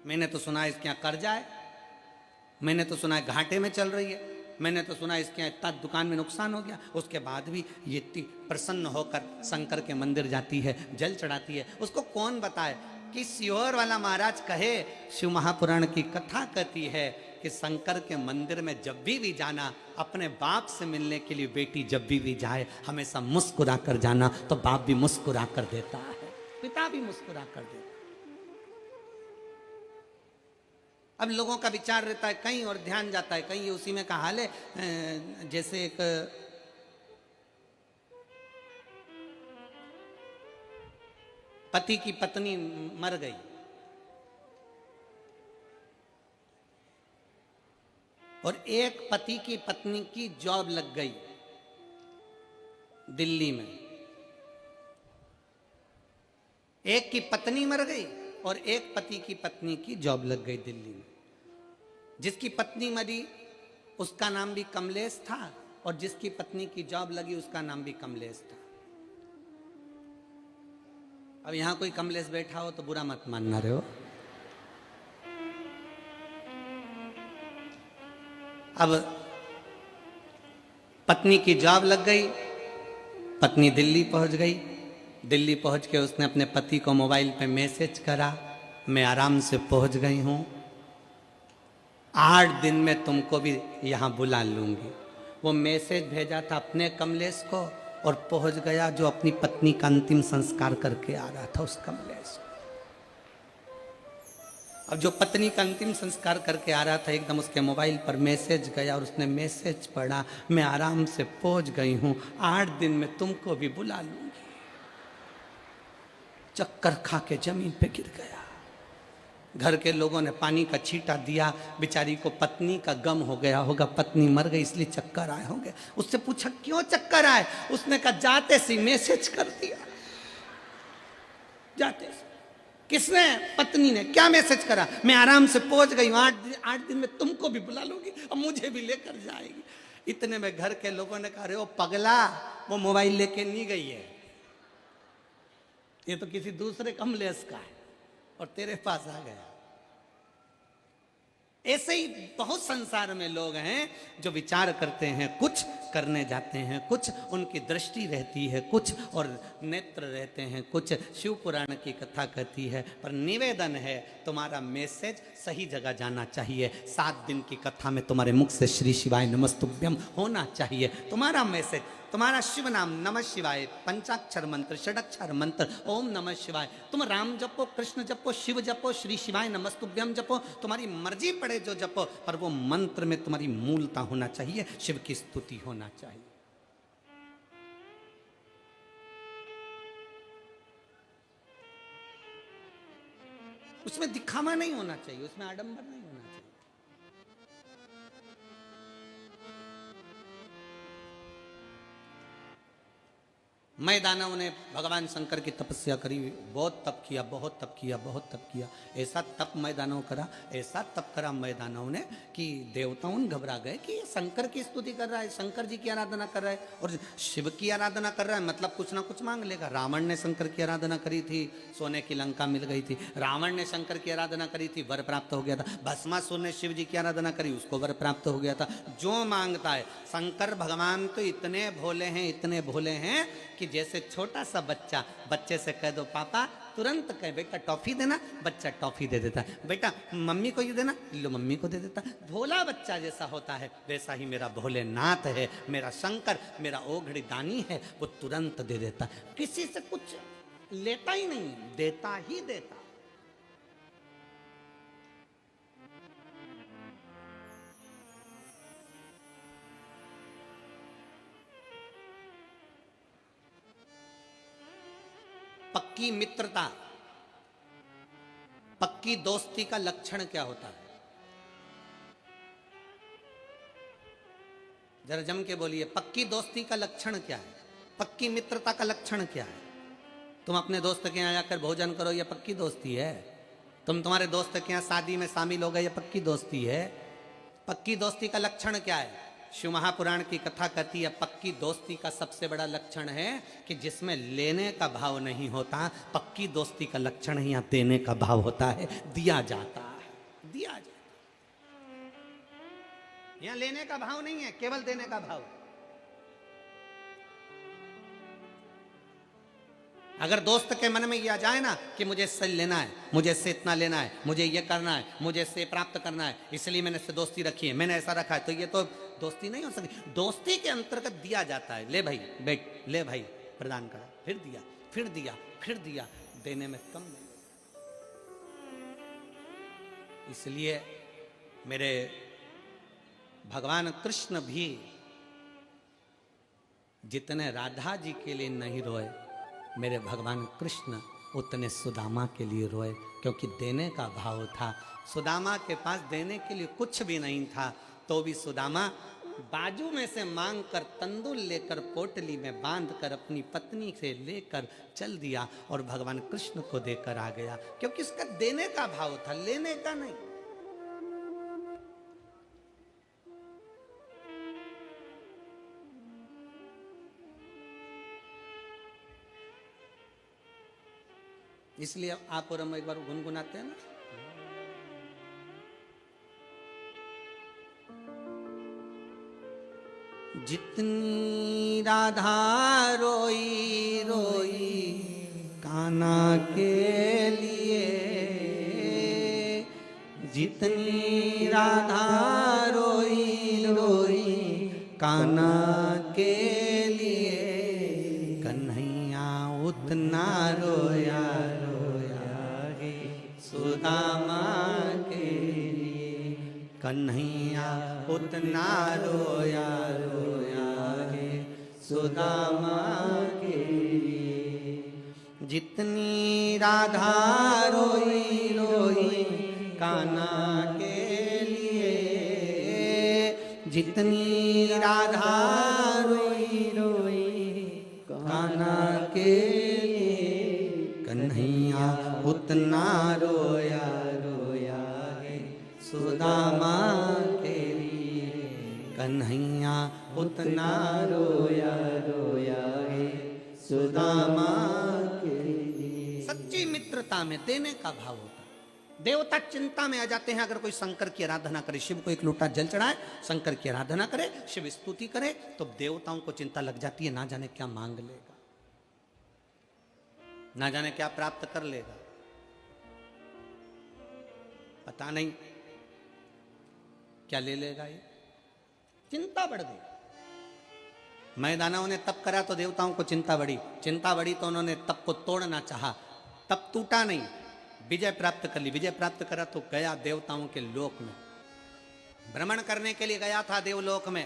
मैंने तो सुना है इसके यहाँ कर्जा है, मैंने तो सुना है घाटे में चल रही है। मैंने तो सुना इसके यहाँ इतना दुकान में नुकसान हो गया, उसके बाद भी ये इतनी प्रसन्न होकर शंकर के मंदिर जाती है, जल चढ़ाती है। उसको कौन बताए कि सीहोर वाला महाराज कहे, शिव महापुराण की कथा कहती है कि शंकर के मंदिर में जब भी जाना, अपने बाप से मिलने के लिए बेटी जब भी जाए हमेशा मुस्कुरा कर जाना, तो बाप भी मुस्कुरा कर देता है, पिता भी मुस्कुरा कर देता है। अब लोगों का विचार रहता है कहीं और ध्यान जाता है कहीं, उसी में का हाल है। जैसे एक पति की पत्नी मर गई और एक पति की पत्नी की जॉब लग गई दिल्ली में। एक की पत्नी मर गई और एक पति की पत्नी की जॉब लग गई दिल्ली में। जिसकी पत्नी मरी उसका नाम भी कमलेश था और जिसकी पत्नी की जॉब लगी उसका नाम भी कमलेश था। अब यहां कोई कमलेश बैठा हो तो बुरा मत मानना रहे हो। अब पत्नी की जॉब लग गई, पत्नी दिल्ली पहुंच गई। दिल्ली पहुंच के उसने अपने पति को मोबाइल पे मैसेज करा, मैं आराम से पहुंच गई हूं, 8 दिन में तुमको भी यहां बुला लूंगी। वो मैसेज भेजा था अपने कमलेश को और पहुंच गया जो अपनी पत्नी का अंतिम संस्कार करके आ रहा था उस कमलेश। अब जो पत्नी का अंतिम संस्कार करके आ रहा था एकदम उसके मोबाइल पर मैसेज गया और उसने मैसेज पढ़ा, मैं आराम से पहुंच गई हूं, 8 दिन में तुमको भी बुला लूंगी। चक्कर खा के जमीन पे गिर गया। घर के लोगों ने पानी का छींटा दिया, बेचारी को पत्नी का गम हो गया होगा, पत्नी मर गई इसलिए चक्कर आए होंगे। उससे पूछा क्यों चक्कर आए, उसने कहा जाते से मैसेज कर दिया। जाते से किसने? पत्नी ने। क्या मैसेज करा? मैं आराम से पहुंच गई हूं, 8 दिन में तुमको भी बुला लूंगी, अब मुझे भी लेकर जाएगी। इतने में घर के लोगों ने कहा, अरे ओ पगला, वो मोबाइल लेके नहीं गई है, ये तो किसी दूसरे कमलेश का है और तेरे पास आ गया। ऐसे ही बहुत संसार में लोग हैं जो विचार करते हैं, कुछ करने जाते हैं, कुछ उनकी दृष्टि रहती है, कुछ और नेत्र रहते हैं, कुछ। शिव पुराण की कथा कहती है, पर निवेदन है तुम्हारा मैसेज सही जगह जाना चाहिए। 7 दिन की कथा में तुम्हारे मुख से श्री शिवाय नमस्तुभ्यम होना चाहिए। तुम्हारा मैसेज, तुम्हारा शिव नाम नमः शिवाय, पंचाक्षर मंत्र, षडक्षर मंत्र, ओम नमः शिवाय। तुम राम जपो, कृष्ण जपो, शिव जपो, श्री शिवाय नमस्तुभ्यम जपो, तुम्हारी मर्जी पड़े जो जपो, पर वो मंत्र में तुम्हारी मूलता होना चाहिए, शिव की स्तुति होना चाहिए। उसमें दिखावा नहीं होना चाहिए, उसमें आडंबर नहीं होना चाहिए। मैं दानव ने भगवान शंकर की तपस्या करी, बहुत तप किया, बहुत तप किया, बहुत तप किया। ऐसा तप मैं दानव करा, ऐसा तप करा मैं दानव ने कि देवताओं घबरा गए कि ये शंकर की स्तुति कर रहा है, शंकर जी की आराधना कर रहा है और शिव की आराधना कर रहा है, मतलब कुछ ना कुछ मांग लेगा। रावण ने शंकर की आराधना करी थी, सोने की लंका मिल गई थी। रावण ने शंकर की आराधना करी थी, वर प्राप्त हो गया था। भस्मासुर ने शिव जी की आराधना करी, उसको वर प्राप्त हो गया था। जो मांगता है, शंकर भगवान तो इतने भोले हैं, इतने भोले हैं कि जैसे छोटा सा बच्चा, बच्चे से कह दो पापा, तुरंत कहे बेटा टॉफी देना, बच्चा टॉफी दे देता है। बेटा मम्मी को ये देना, लो मम्मी को दे देता। भोला बच्चा जैसा होता है वैसा ही मेरा भोलेनाथ है, मेरा शंकर, मेरा ओघड़ी दानी है, वो तुरंत दे देता है। किसी से कुछ लेता ही नहीं, देता ही देता। पक्की मित्रता, पक्की दोस्ती का लक्षण क्या होता है? जरा जम के बोलिए, पक्की दोस्ती का लक्षण क्या है? पक्की मित्रता का लक्षण क्या है? तुम अपने दोस्त के यहाँ जाकर भोजन करो, ये पक्की दोस्ती है। तुम तुम्हारे दोस्त के यहाँ शादी में शामिल हो गए, ये पक्की दोस्ती है। पक्की दोस्ती का लक्षण क्या है? शिव महापुराण की कथा कहती है, पक्की दोस्ती का सबसे बड़ा लक्षण है कि जिसमें लेने का भाव नहीं होता। पक्की दोस्ती का लक्षण ही यहाँ देने का भाव होता है, दिया जाता है, दिया जाता है। यहां लेने का भाव नहीं है, केवल देने का भाव है। अगर दोस्त के मन में यह आ जाए ना कि मुझे इससे लेना है, मुझे इससे इतना लेना है, मुझे ये करना है, मुझे इससे प्राप्त करना है, इसलिए मैंने इससे दोस्ती रखी है, मैंने ऐसा रखा है, तो ये तो दोस्ती नहीं हो सकती। दोस्ती के अंतर्गत दिया जाता है, ले भाई बैठ, ले भाई प्रदान करा, फिर दिया, फिर दिया, फिर दिया, देने में कम नहीं। इसलिए मेरे भगवान कृष्ण भी जितने राधा जी के लिए नहीं रोए, मेरे भगवान कृष्ण उतने सुदामा के लिए रोए, क्योंकि देने का भाव था। सुदामा के पास देने के लिए कुछ भी नहीं था, तो भी सुदामा बाजू में से मांग कर तंदूर लेकर पोटली में बांध कर अपनी पत्नी से लेकर चल दिया और भगवान कृष्ण को देकर आ गया, क्योंकि उसका देने का भाव था, लेने का नहीं। इसलिए आप और हम एक बार गुनगुनाते हैं ना, जितनी राधा रोई रोई कान्हा के लिए, जितनी राधा रोई रोई कान्हा के लिए, कन्हैया उतना रोया सुदामा के लिए, कन्हैया उतना रोया रोया गे सुदामा के लिए। जितनी राधा रोई रोई कान्हा के लिए, जितनी राधा रोई रोई कान्हा के लिए, कन्हैया उतना रोया रोया है सुदामा के लिए, कन्हैया उतना रोया रोया है सुदामा के लिए। सच्ची मित्रता में देने का भाव होता है। देवता चिंता में आ जाते हैं, अगर कोई शंकर की आराधना करे, शिव को एक लोटा जल चढ़ाए, शंकर की आराधना करे, शिव स्तुति करे, तो देवताओं को चिंता लग जाती है, ना जाने क्या मांग लेगा, ना जाने क्या प्राप्त कर लेगा, पता नहीं क्या ले लेगा। ये चिंता बढ़ गई। मैदानों ने तप करा तो देवताओं को चिंता बढ़ी, चिंता बढ़ी तो उन्होंने तप को तोड़ना चाहा, तप टूटा नहीं, विजय प्राप्त कर ली। विजय प्राप्त करा तो गया देवताओं के लोक में, भ्रमण करने के लिए गया था देवलोक में,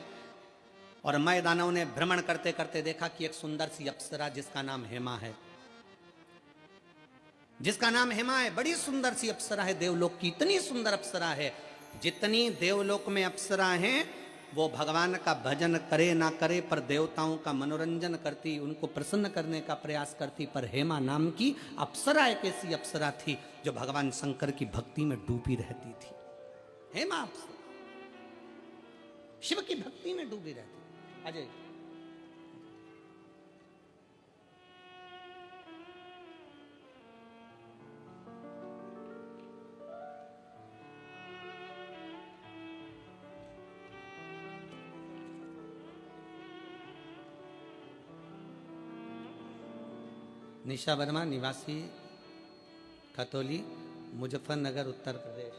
और मैदानों ने भ्रमण करते करते देखा कि एक सुंदर सी अप्सरा जिसका नाम हेमा है, जिसका नाम हेमा है, बड़ी सुंदर सी अप्सरा है देवलोक की, इतनी सुंदर अप्सरा है, जितनी देवलोक में अप्सरा हैं वो भगवान का भजन करे ना करे पर देवताओं का मनोरंजन करती, उनको प्रसन्न करने का प्रयास करती, पर हेमा नाम की अप्सरा एक ऐसी अप्सरा थी जो भगवान शंकर की भक्ति में डूबी रहती थी। हेमा अप्सरा शिव की भक्ति में डूबी रहती। अजय निशा वर्मा, निवासी खतौली, मुजफ्फरनगर, उत्तर प्रदेश।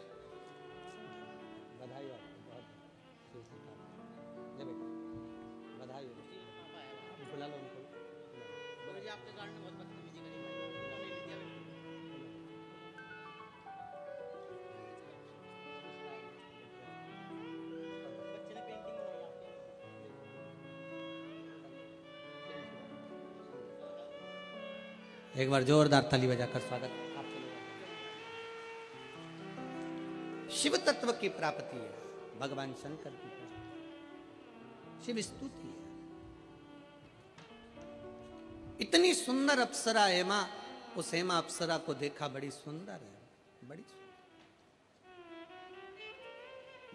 बधाई हो आपको, बहुत बधाई हो। बुला लो उनको। गुरु जी आपके कारण बहुत बदतमीजी करी भाई, बच्चे ने पेंटिंग बनाई आपके। एक बार जोरदार ताली बजाकर स्वागत। शिव तत्व की प्राप्ति है, भगवान शंकर की प्राप्ति, शिव स्तुति है। इतनी सुंदर अप्सरा हेमा, उस हेमा अप्सरा को देखा, बड़ी सुंदर है, बड़ी सुंदर।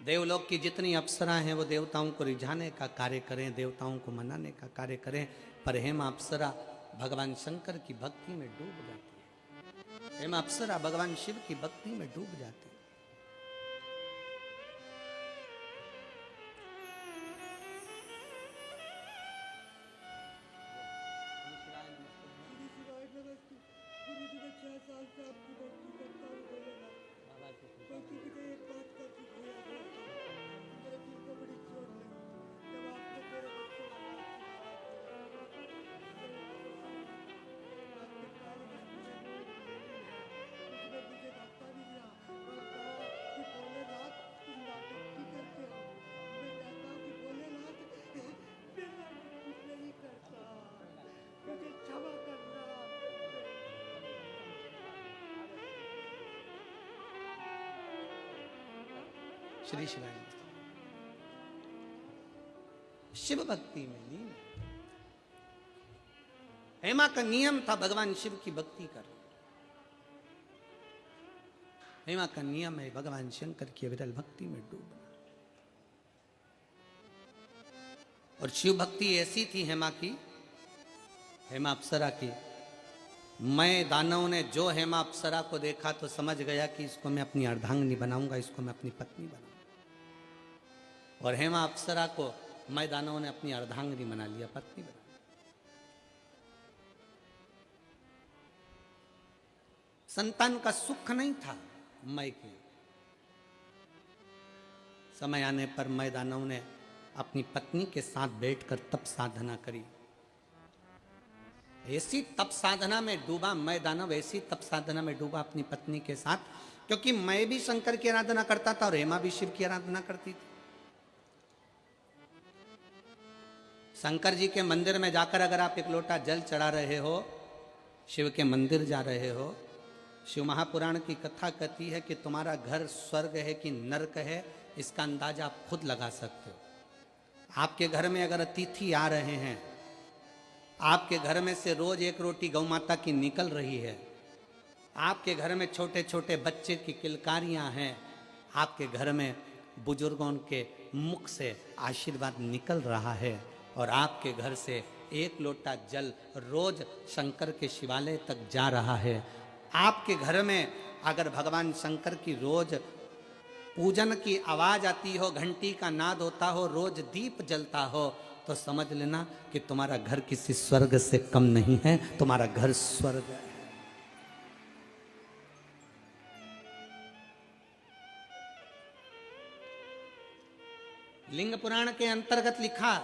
देवलोक की जितनी अप्सरा हैं वो देवताओं को रिझाने का कार्य करें, देवताओं को मनाने का कार्य करें, पर हेमा अप्सरा भगवान शंकर की भक्ति में डूब जाती है। हेमा अप्सरा भगवान शिव की भक्ति में डूब जाती है। साल से आपकी भक्ति करता हूँ भोलेनाथ, क्योंकि मुझे एक बात का दुख हुआ था, मेरे दिल को बड़ी चोट लगी जब आपने मेरे बच्चों को आपके काल में मुझे मुझे धक्का भी दिया और कहा कि भोलेनाथ तुम नाटक क्यों करते हो। मैं कहता हूँ कि भोलेनाथ मैं नाटक कुछ नहीं करता, मुझे क्षमा करना। श्री शिवाय शिव भक्ति में लीन। हेमा का नियम था भगवान शिव की भक्ति कर। हेमा का नियम है भगवान शंकर की अविरल भक्ति में डूबना। और शिव भक्ति ऐसी थी हेमा की, हेमा अप्सरा की, मैं दानव ने जो हेमा अप्सरा को देखा तो समझ गया कि इसको मैं अपनी अर्धांगिनी बनाऊंगा, इसको मैं अपनी पत्नी बनाऊंगा। और हेमा अप्सरा को मैं दानव ने अपनी अर्धांगिनी बना लिया, पत्नी बना। संतान का सुख नहीं था मैं के। समय आने पर मैं दानव ने अपनी पत्नी के साथ बैठकर तप साधना करी। ऐसी तप साधना में डूबा मैं दानव, ऐसी तप साधना में डूबा अपनी पत्नी के साथ, क्योंकि मैं भी शंकर की आराधना करता था और हेमा भी शिव की आराधना करती थी। शंकर जी के मंदिर में जाकर अगर आप एक लोटा जल चढ़ा रहे हो, शिव के मंदिर जा रहे हो, शिव महापुराण की कथा कहती है कि तुम्हारा घर स्वर्ग है कि नरक है, इसका अंदाजा आप खुद लगा सकते हो। आपके घर में अगर अतिथि आ रहे हैं, आपके घर में से रोज एक रोटी गौ माता की निकल रही है, आपके घर में छोटे छोटे बच्चे की किलकारियां हैं, आपके घर में बुजुर्गों के मुख से आशीर्वाद निकल रहा है, और आपके घर से एक लोटा जल रोज शंकर के शिवालय तक जा रहा है, आपके घर में अगर भगवान शंकर की रोज पूजन की आवाज आती हो, घंटी का नाद होता हो, रोज दीप जलता हो, तो समझ लेना कि तुम्हारा घर किसी स्वर्ग से कम नहीं है, तुम्हारा घर स्वर्ग है। लिंग पुराण के अंतर्गत लिखा,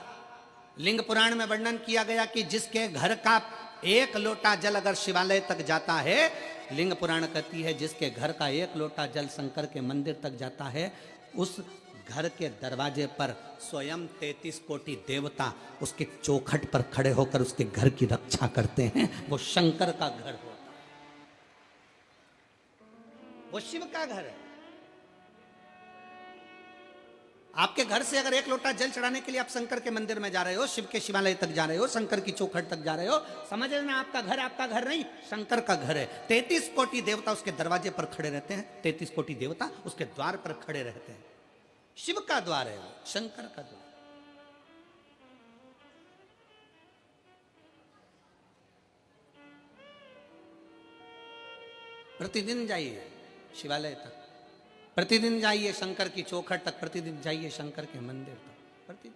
लिंग पुराण में वर्णन किया गया कि जिसके घर का एक लोटा जल अगर शिवालय तक जाता है, लिंग पुराण कहती है जिसके घर का एक लोटा जल शंकर के मंदिर तक जाता है, उस घर के दरवाजे पर स्वयं 33 कोटि देवता उसके चौखट पर खड़े होकर उसके घर की रक्षा करते हैं। वो शंकर का घर होता है, वो शिव का घर है। आपके घर से अगर एक लोटा जल चढ़ाने के लिए आप शंकर के मंदिर में जा रहे हो, शिव के शिवालय तक जा रहे हो, शंकर की चौखट तक जा रहे हो, समझ लेना आपका घर नहीं, शंकर का घर है। 33 कोटि देवता उसके दरवाजे पर खड़े रहते हैं, 33 कोटि देवता उसके द्वार पर खड़े रहते हैं। शिव का द्वार है वो, शंकर का द्वार। प्रतिदिन जाइए शिवालय तक, प्रतिदिन जाइए शंकर की चौखट तक, प्रतिदिन जाइए शंकर के मंदिर तक, प्रतिदिन।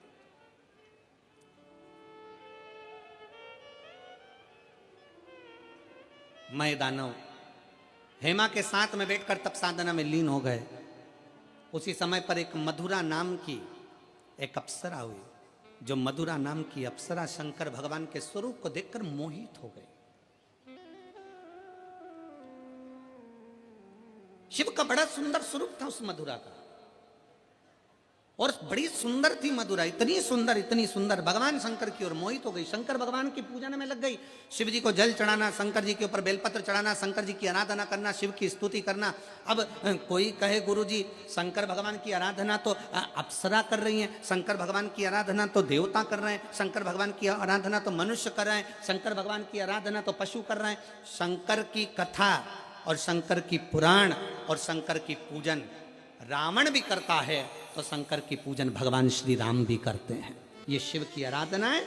मैं दानव हेमा के साथ में बैठकर तप साधना में लीन हो गए। उसी समय पर एक मधुरा नाम की एक अप्सरा हुई, जो मधुरा नाम की अप्सरा शंकर भगवान के स्वरूप को देखकर मोहित हो गई। शिव का बड़ा सुंदर स्वरूप था उस मधुरा का, और बड़ी सुंदर थी मधुरा, इतनी सुंदर भगवान शंकर की ओर मोहित हो गई। शंकर भगवान की पूजन में लग गई, शिव जी को जल चढ़ाना, शंकर जी के ऊपर बेलपत्र चढ़ाना, शंकर जी की आराधना करना, शिव की स्तुति करना। अब कोई कहे गुरु जी शंकर भगवान की आराधना तो अप्सरा कर रही है, शंकर भगवान की आराधना तो देवता कर रहे हैं, शंकर भगवान की आराधना तो मनुष्य कर रहे हैं, शंकर भगवान की आराधना तो पशु कर रहे हैं। शंकर की कथा और शंकर की पुराण और शंकर की पूजन रावण भी करता है, तो शंकर की पूजन भगवान श्री राम भी करते हैं। ये शिव की आराधना है।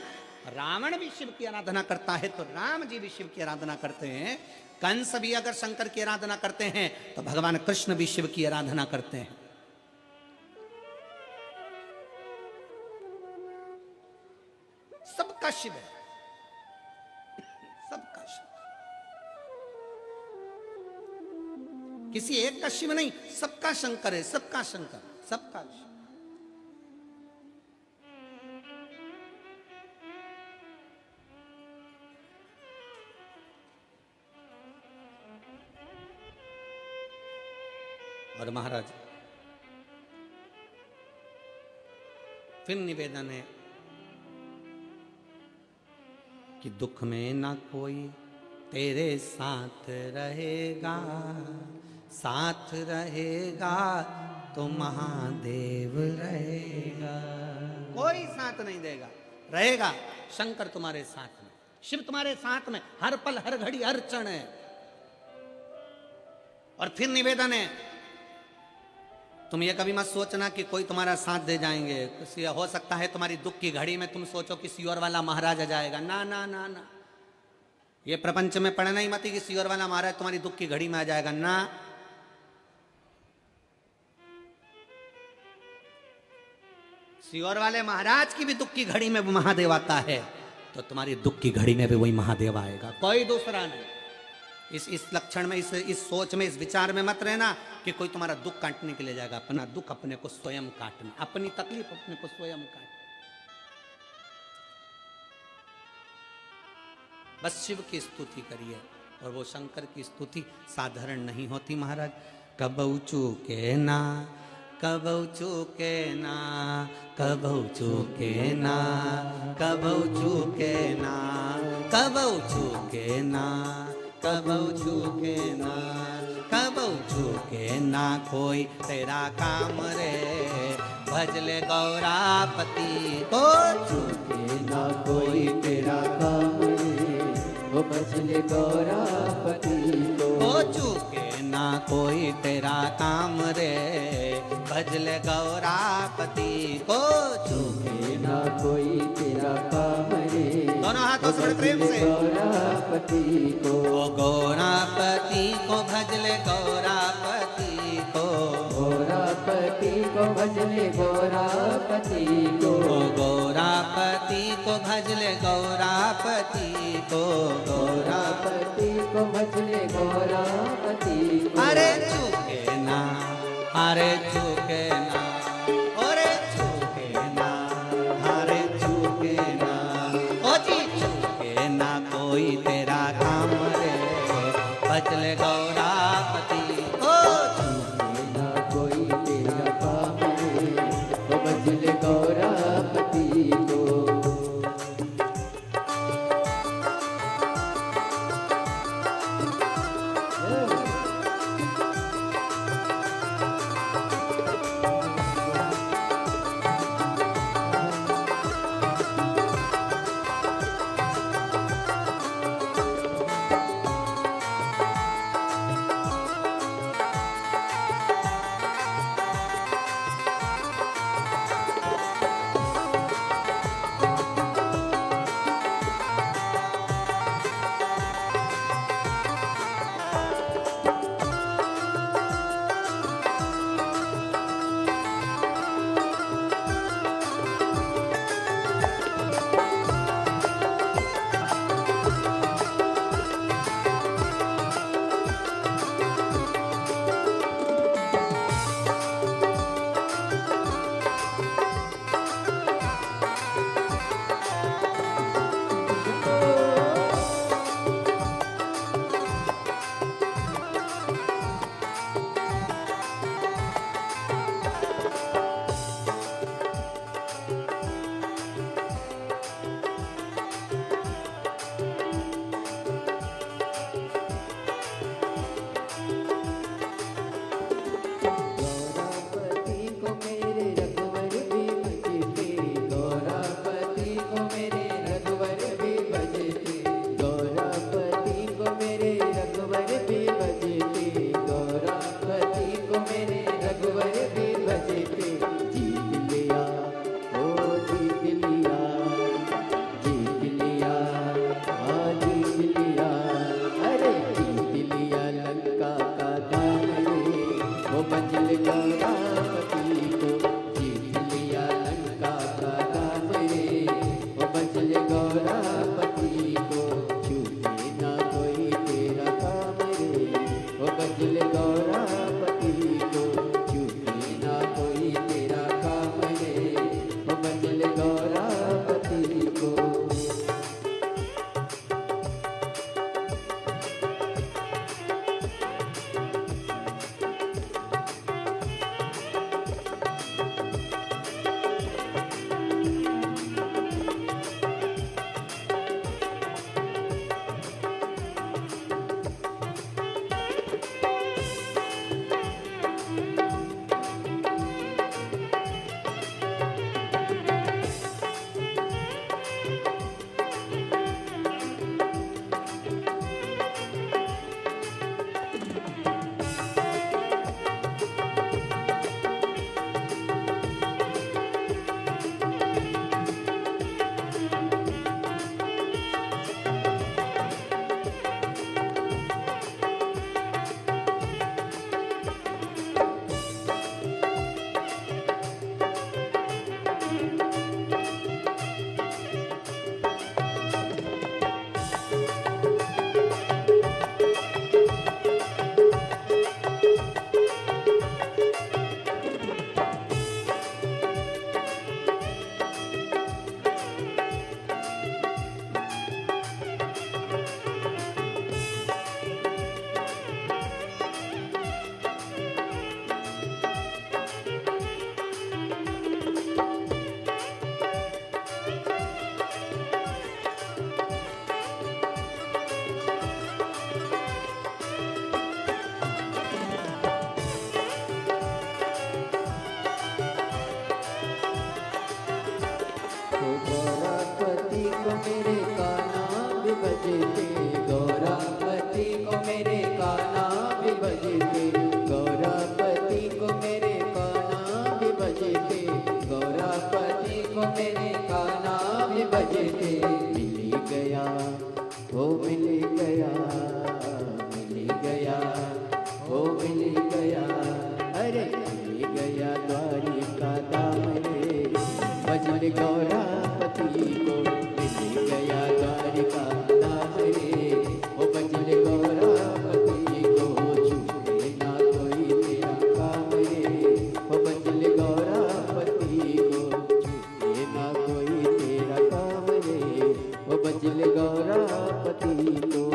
रावण भी शिव की आराधना करता है तो राम जी भी शिव की आराधना करते हैं। कंस भी अगर शंकर की आराधना करते हैं तो भगवान कृष्ण भी शिव की आराधना करते हैं। सबका शिव है, सबका शिव। किसी एक का शिव नहीं, सबका शंकर है, सबका शंकर, सबका शिव। और महाराज फिर निवेदन है कि दुख में ना कोई तेरे साथ रहेगा, साथ रहेगा तो महादेव रहेगा। कोई साथ नहीं देगा, रहेगा शंकर तुम्हारे साथ में, शिव तुम्हारे साथ में, हर पल हर घड़ी हर क्षण है। और फिर निवेदन है, तुम ये कभी मत सोचना कि कोई तुम्हारा साथ दे जाएंगे। हो सकता है तुम्हारी दुख की घड़ी में तुम सोचो कि सियोर वाला महाराज आ जाएगा। ना ना ना ना, ये प्रपंच में पढ़ना ही मत कि सियोर वाला महाराज तुम्हारी दुख की घड़ी में आ जाएगा। ना, सियोर वाले महाराज की भी दुख की घड़ी में महादेव आता है, तो तुम्हारी दुख की घड़ी में भी वही महादेव आएगा, कोई दूसरा नहीं। इस लक्षण में, इस सोच में, इस विचार में मत रहना कि कोई तुम्हारा दुख काटने के लिए जाएगा। अपना दुख अपने को स्वयं काटना, अपनी तकलीफ अपने को स्वयं काटना। बस शिव की स्तुति करिए, और वो शंकर की स्तुति साधारण नहीं होती महाराज। कबहू चूके ना, कबहू चूके ना, कबहू चूके ना, कबहू चूके ना, कबहू चूके ना, कबहू चूके ना, कबहू चूके ना कोई तेरा काम रे, भजले गौरापति को। चूके ना कोई तेरा काम रे, वो भजले गौरापति को। ओ चूके ना कोई तेरा काम रे, भजले गौरापति को। चूके ना कोई तेरा काम रे, दोनों हाथों से बड़े प्रेम से। गौरापति को। ओ गौरापति को भजले गौरापति को, गौरापति को भजले गौरापति को। ओ गौरापति को भजले गौरापति को, गौरापति को भजले गौरापति को। अरे चूके ना, अरे चूके ना, अरे चूके ना, अरे चूके ना, ओ जी चूके ना कोई तेरा काम रे, भजले गौरापति को। चूके ना कोई तेरा काम रे, वो भजले गौरापति को। बजते, गौरापति को मेरे काना भी बजते, गौरापति को मेरे काना भी बजते। मिल गया, हो मिल गया, मिल गया, हो मिल गया, अरे मिल गया द्वारिका धाम रे, भजन गौरापति को मिल गया द्वारिका धाम रे, ओ भजन गौरापति को छूटे ना कोई तेरा काम रे, ओ भजन गौरापति को छूटे ना कोई तेरा काम रे, ओ भजन गौरापति को।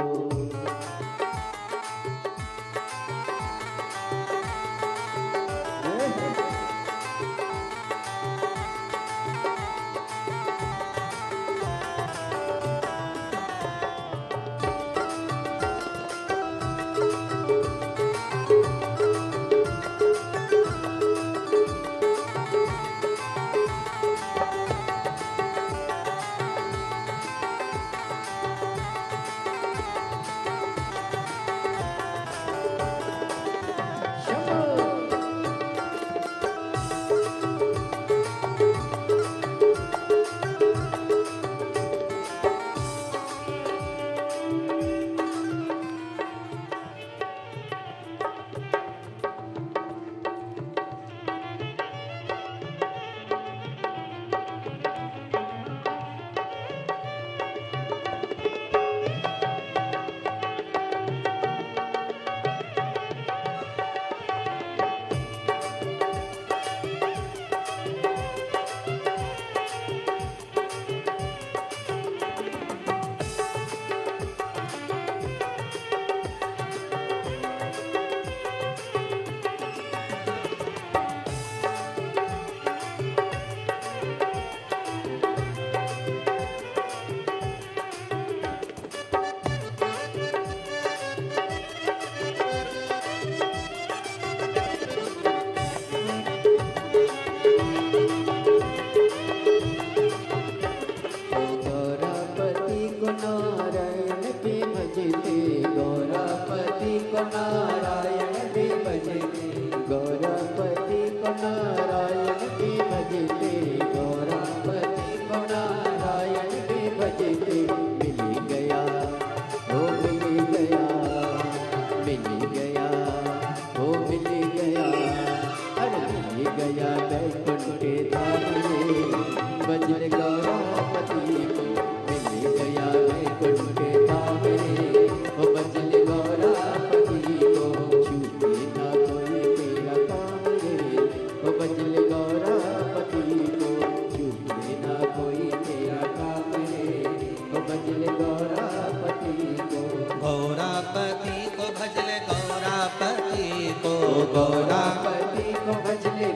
गौरापति को भजले गौरापति को, गौरापति को भजले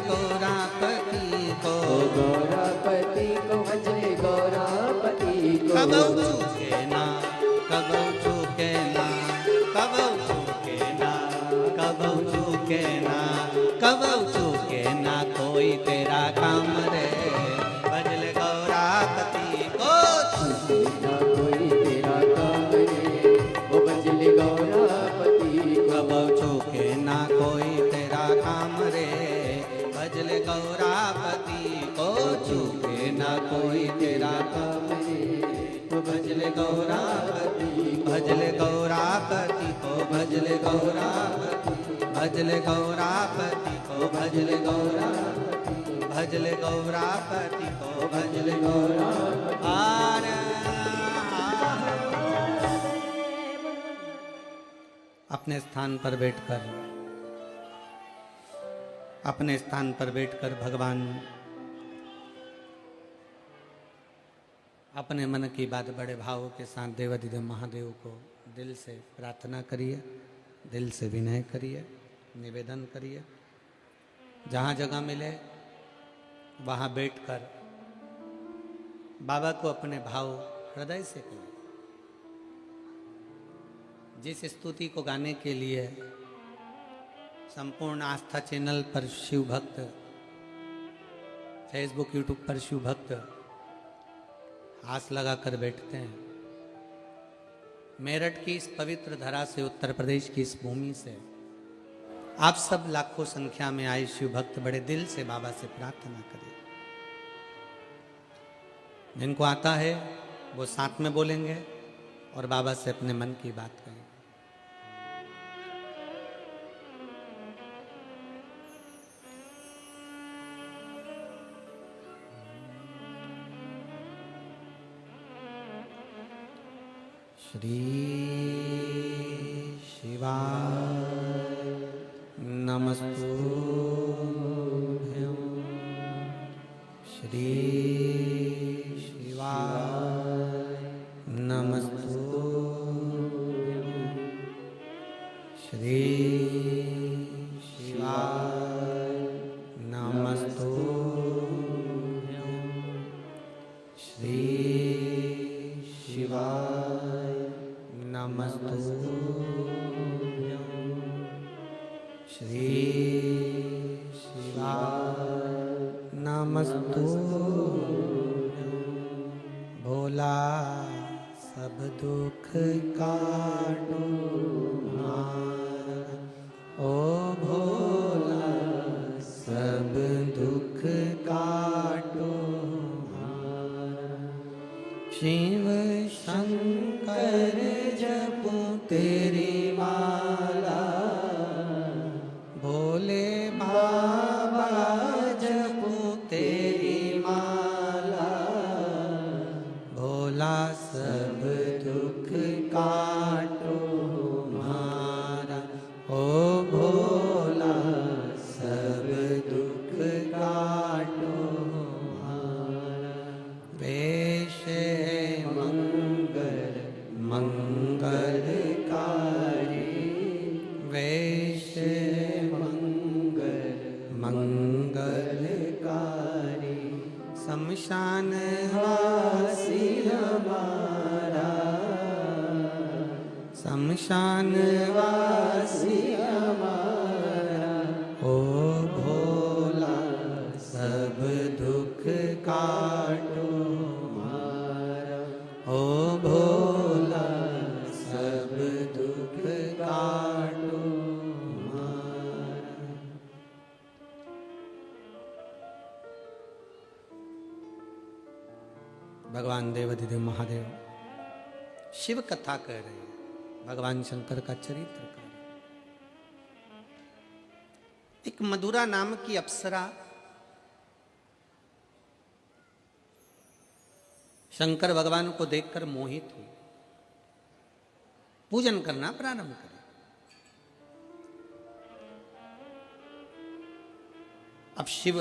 गौरापति को, गौरापति को भजले गौरापति को। कबौ चूके ना, कबौ चूके ना, कबौ चूके ना, कबौ चूके ना, कबौ चूके ना कोई तेरा काम रे, भजले गौरापति को छूटे ना कोई तेरा काम रे, ओ भजले गौरापति को। कबौ चूके ना कोई तेरा काम रे, भजले गौरापति को चूके ना कोई तेरा काम रे, भजले गौरापति, भजले गौरापति को, भजले गौरापति, भजले गौरापति को, भजले गौरापति, भजले गौरापति को, भजले गौरापति। अपने स्थान पर बैठकर, अपने स्थान पर बैठकर भगवान अपने मन की बात बड़े भावों के साथ देवाधिदेव महादेव को दिल से प्रार्थना करिए, दिल से विनय करिए, निवेदन करिए। जहाँ जगह मिले वहाँ बैठकर बाबा को अपने भाव हृदय से करिए। जिस स्तुति को गाने के लिए संपूर्ण आस्था चैनल पर शिव भक्त, फेसबुक यूट्यूब पर शिव भक्त आस लगा कर बैठते हैं, मेरठ की इस पवित्र धरा से, उत्तर प्रदेश की इस भूमि से आप सब लाखों संख्या में आए शिव भक्त बड़े दिल से बाबा से प्रार्थना करें। जिनको आता है वो साथ में बोलेंगे और बाबा से अपने मन की बात कहेंगे। श्री शिवाय नमस्तुभ्यं। श्री शिवाय नमस्तुभ्यं। श्री शिवाय नमस्तुभ्यं। श्री शिवाय नमस्तुभ्यं। श्री शिवाय नमस्तुभ्यं। भोला सब दुख काटो हमारा, ओ भोला सब दुख काटो हमारा। शिव शंकर जपो तेरी माला, भोले बाबा जपो तेरी माला। भोला सब दुख काटो हमारा, ओ भोला सब दुख काटो हमारा। वेश मंगल मंगलकारी, वेश मंगल मंगलकारी। शमशान वासी हमारा, शमशान वासी हमारा। ओ भोला सब दुख काटो हमारा, ओ भोला सब दुख काटो हमारा। भगवान देवाधिदेव महादेव शिव कथा कह रहे हैं, भगवान शंकर का चरित्र कह रहे हैं। एक मधुरा नाम की अप्सरा शंकर भगवान को देखकर मोहित हुई, पूजन करना प्रारंभ करें। अब शिव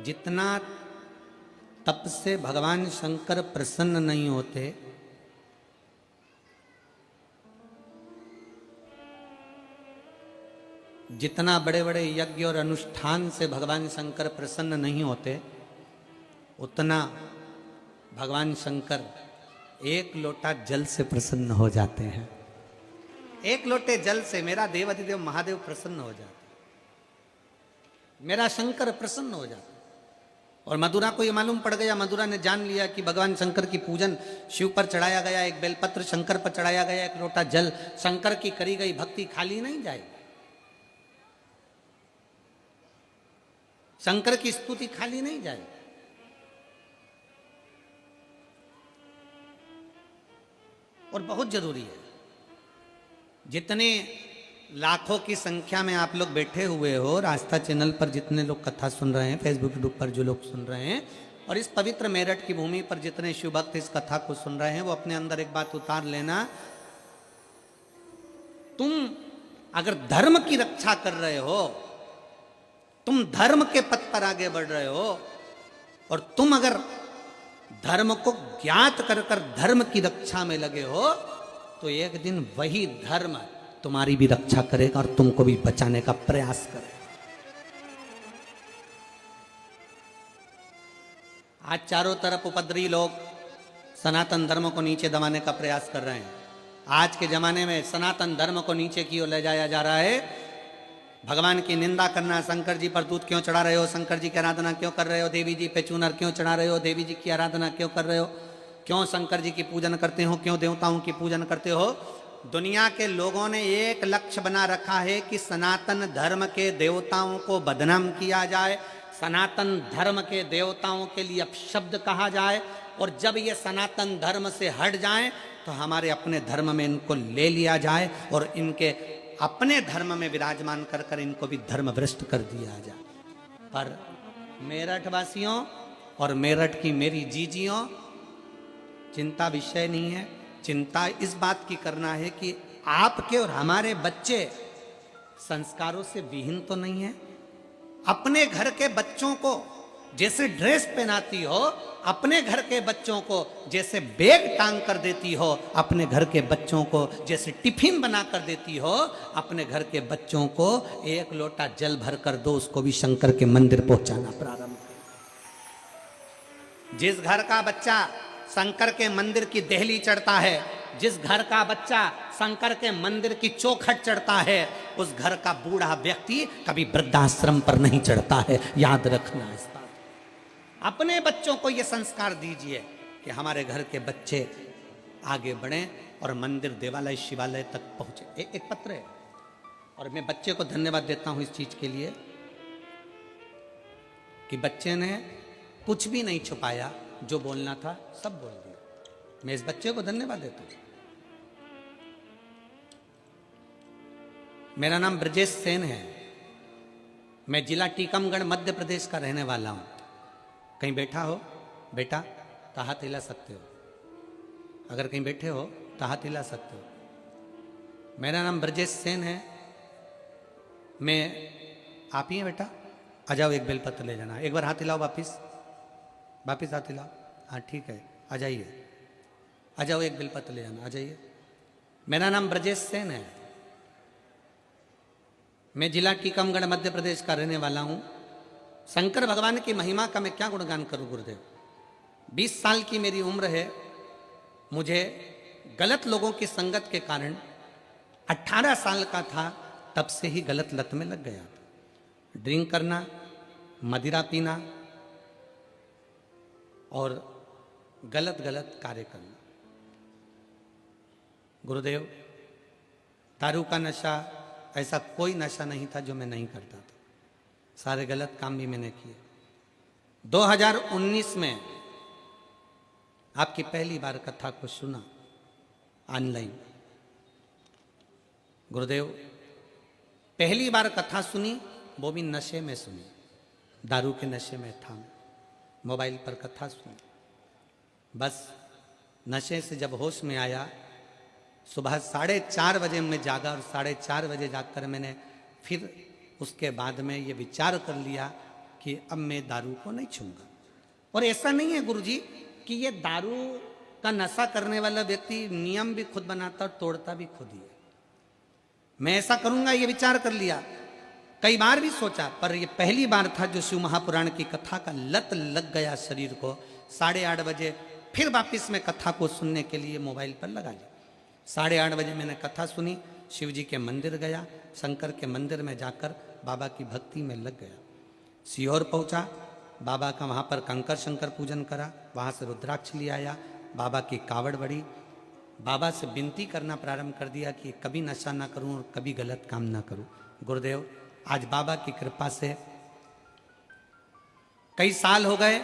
जितना तप से भगवान शंकर प्रसन्न नहीं होते, जितना बड़े बड़े यज्ञ और अनुष्ठान से भगवान शंकर प्रसन्न नहीं होते, उतना भगवान शंकर एक लोटा जल से प्रसन्न हो जाते हैं। एक लोटे जल से मेरा देवाधिदेव महादेव प्रसन्न हो जाते, मेरा शंकर प्रसन्न हो जाता। और मधुरा को ये मालूम पड़ गया, मधुरा ने जान लिया कि भगवान शंकर की पूजन शिव पर चढ़ाया गया, एक बेलपत्र शंकर पर चढ़ाया गया, एक लोटा जल, शंकर की करी गई भक्ति खाली नहीं जाएगी, शंकर की स्तुति खाली नहीं जाएगी। और बहुत जरूरी है, जितने लाखों की संख्या में आप लोग बैठे हुए हो, आस्था चैनल पर जितने लोग कथा सुन रहे हैं, फेसबुक यूट्यूब पर जो लोग सुन रहे हैं, और इस पवित्र मेरठ की भूमि पर जितने शिव भक्त इस कथा को सुन रहे हैं, वो अपने अंदर एक बात उतार लेना, तुम अगर धर्म की रक्षा कर रहे हो, तुम धर्म के पथ पर आगे बढ़ रहे हो, और तुम अगर धर्म को ज्ञात कर कर धर्म की रक्षा में लगे हो, तो एक दिन वही धर्म तुम्हारी भी रक्षा करेगा और तुमको भी बचाने का प्रयास करेगा। आज चारों तरफ उपद्रवी लोग सनातन धर्म को नीचे दबाने का प्रयास कर रहे हैं। आज के जमाने में सनातन धर्म को नीचे की ओर ले जाया जा रहा है। भगवान की निंदा करना, शंकर जी पर दूध क्यों चढ़ा रहे हो, शंकर जी की आराधना क्यों कर रहे हो, देवी जी पे चूनर क्यों चढ़ा रहे हो, देवी जी की आराधना क्यों कर रहे हो, क्यों शंकर जी की पूजन करते हो, क्यों देवताओं की पूजन करते हो? दुनिया के लोगों ने एक लक्ष्य बना रखा है कि सनातन धर्म के देवताओं को बदनाम किया जाए, सनातन धर्म के देवताओं के लिए अपशब्द कहा जाए, और जब ये सनातन धर्म से हट जाएं तो हमारे अपने धर्म में इनको ले लिया जाए और इनके अपने धर्म में विराजमान कर कर इनको भी धर्म भ्रष्ट कर दिया जाए। पर मेरठ वासियों और मेरठ की मेरी जीजियों, चिंता विषय नहीं है। चिंता इस बात की करना है कि आपके और हमारे बच्चे संस्कारों से विहीन तो नहीं है। अपने घर के बच्चों को जैसे ड्रेस पहनाती हो, अपने घर के बच्चों को जैसे बैग टांग कर देती हो, अपने घर के बच्चों को जैसे टिफिन बना कर देती हो, अपने घर के बच्चों को एक लोटा जल भर कर दो, उसको भी शंकर के मंदिर पहुंचाना प्रारंभ करो। जिस घर का बच्चा शंकर के मंदिर की देहली चढ़ता है, जिस घर का बच्चा शंकर के मंदिर की चौखट चढ़ता है, उस घर का बूढ़ा व्यक्ति कभी वृद्धाश्रम पर नहीं चढ़ता है। याद रखना इस बात। अपने बच्चों को यह संस्कार दीजिए कि हमारे घर के बच्चे आगे बढ़ें और मंदिर, देवालय, शिवालय तक पहुंचे। एक पत्र है और मैं बच्चे को धन्यवाद देता हूं इस चीज के लिए कि बच्चे ने कुछ भी नहीं छुपाया, जो बोलना था सब बोल दिया। मैं इस बच्चे को धन्यवाद देता हूं। मेरा नाम ब्रजेश सेन है। मैं जिला टीकमगढ़ मध्य प्रदेश का रहने वाला हूं। कहीं बैठा हो बेटा तो हाथ हिला सकते हो, अगर कहीं बैठे हो तो हाथ हिला सकते हो। मेरा नाम ब्रजेश सेन है। मैं, आप ही हैं बेटा? आ जाओ, एक बेलपत्र ले जाना। एक बार हाथ हिलाओ, वापिस हाथ हिलाओ। हाँ ठीक है, आ जाइए, आ जाओ, एक बेलपत्र ले जाना, आ जाइए। मेरा नाम ब्रजेश सेन है। मैं जिला टीकमगढ़ मध्य प्रदेश का रहने वाला हूं। शंकर भगवान की महिमा का मैं क्या गुणगान करूं गुरुदेव। 20 साल की मेरी उम्र है। मुझे गलत लोगों की संगत के कारण 18 साल का था तब से ही गलत लत में लग गया। ड्रिंक करना, मदिरा पीना और गलत गलत कार्य करना। गुरुदेव, दारू का नशा, ऐसा कोई नशा नहीं था जो मैं नहीं करता था। सारे गलत काम भी मैंने किए। 2019 में आपकी पहली बार कथा को सुना ऑनलाइन। गुरुदेव, पहली बार कथा सुनी, वो भी नशे में सुनी। दारू के नशे में था, मोबाइल पर कथा सुनी। बस नशे से जब होश में आया, सुबह 4:30 बजे मैं जागा और 4:30 बजे जाकर मैंने फिर उसके बाद में ये विचार कर लिया कि अब मैं दारू को नहीं छूंगा। और ऐसा नहीं है गुरुजी कि ये दारू का नशा करने वाला व्यक्ति नियम भी खुद बनाता और तोड़ता भी खुद ही है। मैं ऐसा करूंगा ये विचार कर लिया, कई बार भी सोचा, पर ये पहली बार था जो शिव महापुराण की कथा का लत लग गया शरीर को। 8:30 बजे फिर वापिस मैं कथा को सुनने के लिए मोबाइल पर लगा लिया। 8:30 बजे मैंने कथा सुनी, शिव जी के मंदिर गया, शंकर के मंदिर में जाकर बाबा की भक्ति में लग गया। सीहोर पहुंचा, बाबा का वहाँ पर कंकर शंकर पूजन करा, वहाँ से रुद्राक्ष ले आया, बाबा की कावड़ बढ़ी, बाबा से विनती करना प्रारंभ कर दिया कि कभी नशा ना करूं और कभी गलत काम ना करूं। गुरुदेव, आज बाबा की कृपा से कई साल हो गए,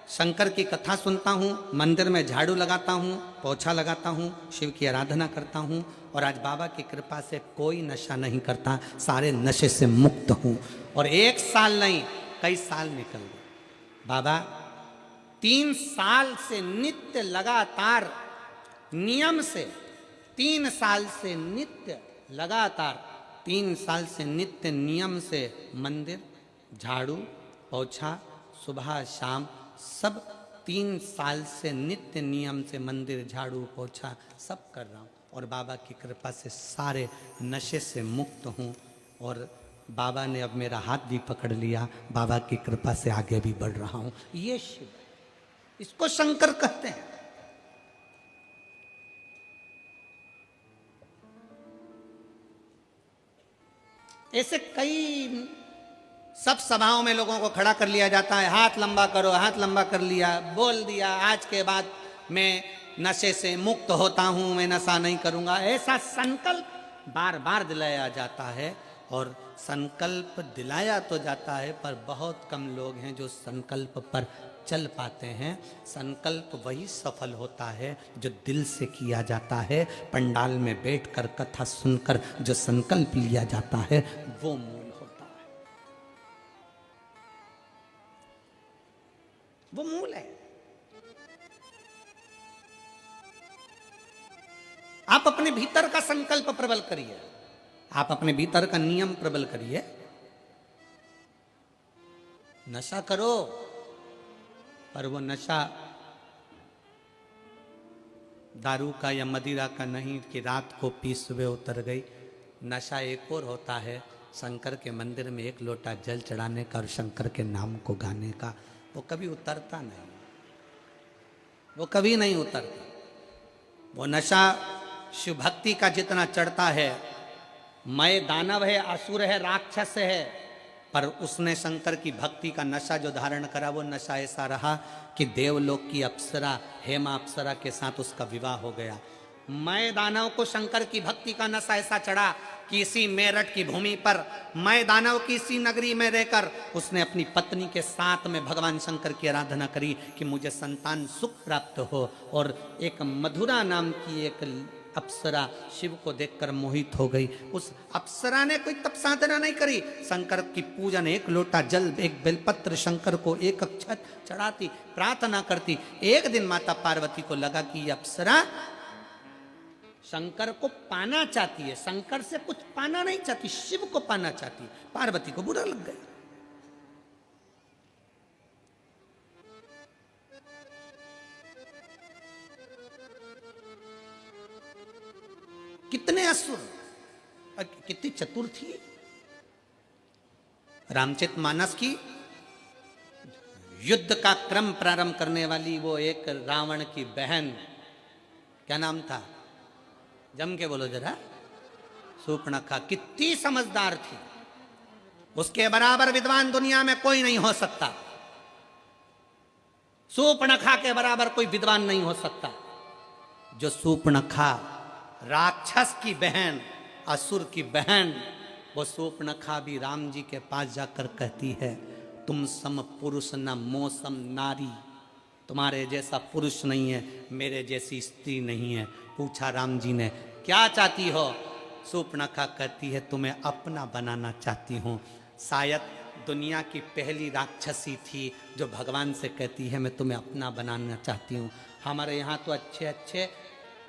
शंकर की कथा सुनता हूँ, मंदिर में झाड़ू लगाता हूँ, पोछा लगाता हूँ, शिव की आराधना करता हूँ, और आज बाबा की कृपा से कोई नशा नहीं करता, सारे नशे से मुक्त हूँ। और 1 साल नहीं, कई साल निकल गए। बाबा 3 साल से नित्य लगातार नियम से, 3 साल से नित्य लगातार 3 साल से नित्य नियम से मंदिर, झाड़ू, पोछा, सुबह शाम सब 3 साल से नित्य नियम से मंदिर, झाड़ू, पोछा सब कर रहा हूँ। और बाबा की कृपा से सारे नशे से मुक्त हूँ। और बाबा ने अब मेरा हाथ भी पकड़ लिया, बाबा की कृपा से आगे भी बढ़ रहा हूँ। ये शिव, इसको शंकर कहते हैं। ऐसे कई सब सभाओं में लोगों को खड़ा कर लिया जाता है, हाथ लंबा करो, हाथ लंबा कर लिया, बोल दिया आज के बाद मैं नशे से मुक्त होता हूं, मैं नशा नहीं करूंगा, ऐसा संकल्प बार बार दिलाया जाता है। और संकल्प दिलाया तो जाता है पर बहुत कम लोग हैं जो संकल्प पर चल पाते हैं। संकल्प वही सफल होता है जो दिल से किया जाता है। पंडाल में बैठकर कथा सुनकर जो संकल्प लिया जाता है वो मूल होता है, वो मूल है। आप अपने भीतर का संकल्प प्रबल करिए, आप अपने भीतर का नियम प्रबल करिए। नशा करो पर वो नशा दारू का या मदिरा का नहीं कि रात को पी सुबह उतर गई। नशा एक और होता है शंकर के मंदिर में एक लोटा जल चढ़ाने का और शंकर के नाम को गाने का। वो कभी उतरता नहीं, वो कभी नहीं उतरता। वो नशा शिव भक्ति का जितना चढ़ता है, मैं दानव है, असुर है, राक्षस है, पर उसने शंकर की भक्ति का नशा जो धारण करा वो नशा ऐसा रहा कि देवलोक की अप्सरा हेमा अप्सरा के साथ उसका विवाह हो गया। मैं दानव को शंकर की भक्ति का नशा ऐसा चढ़ा कि इसी मेरठ की भूमि पर मैं दानव की इसी नगरी में रहकर उसने अपनी पत्नी के साथ में भगवान शंकर की आराधना करी कि मुझे संतान सुख प्राप्त हो। और एक मधुरा नाम की एक अप्सरा शिव को देखकर मोहित हो गई। उस अप्सरा ने कोई तप साधना नहीं करी, शंकर की पूजन, एक लोटा जल, एक बेलपत्र शंकर को एक अक्षत चढ़ाती, प्रार्थना करती। एक दिन माता पार्वती को लगा कि ये अप्सरा शंकर को पाना चाहती है, शंकर से कुछ पाना नहीं चाहती, शिव को पाना चाहती। पार्वती को बुरा लग गया। कितने असुर, कितनी चतुर थी। रामचरितमानस की युद्ध का क्रम प्रारंभ करने वाली वो एक रावण की बहन, क्या नाम था, जम के बोलो जरा, शूर्पणखा। कितनी समझदार थी, उसके बराबर विद्वान दुनिया में कोई नहीं हो सकता। शूर्पणखा के बराबर कोई विद्वान नहीं हो सकता। जो शूर्पणखा राक्षस की बहन, असुर की बहन, वो शूर्पणखा भी राम जी के पास जाकर कहती है, तुम सम पुरुष न मोसम नारी, तुम्हारे जैसा पुरुष नहीं है, मेरे जैसी स्त्री नहीं है। पूछा राम जी ने क्या चाहती हो? शूर्पणखा कहती है तुम्हें अपना बनाना चाहती हूँ। शायद दुनिया की पहली राक्षसी थी जो भगवान से कहती है मैं तुम्हें अपना बनाना चाहती हूँ। हमारे यहाँ तो अच्छे अच्छे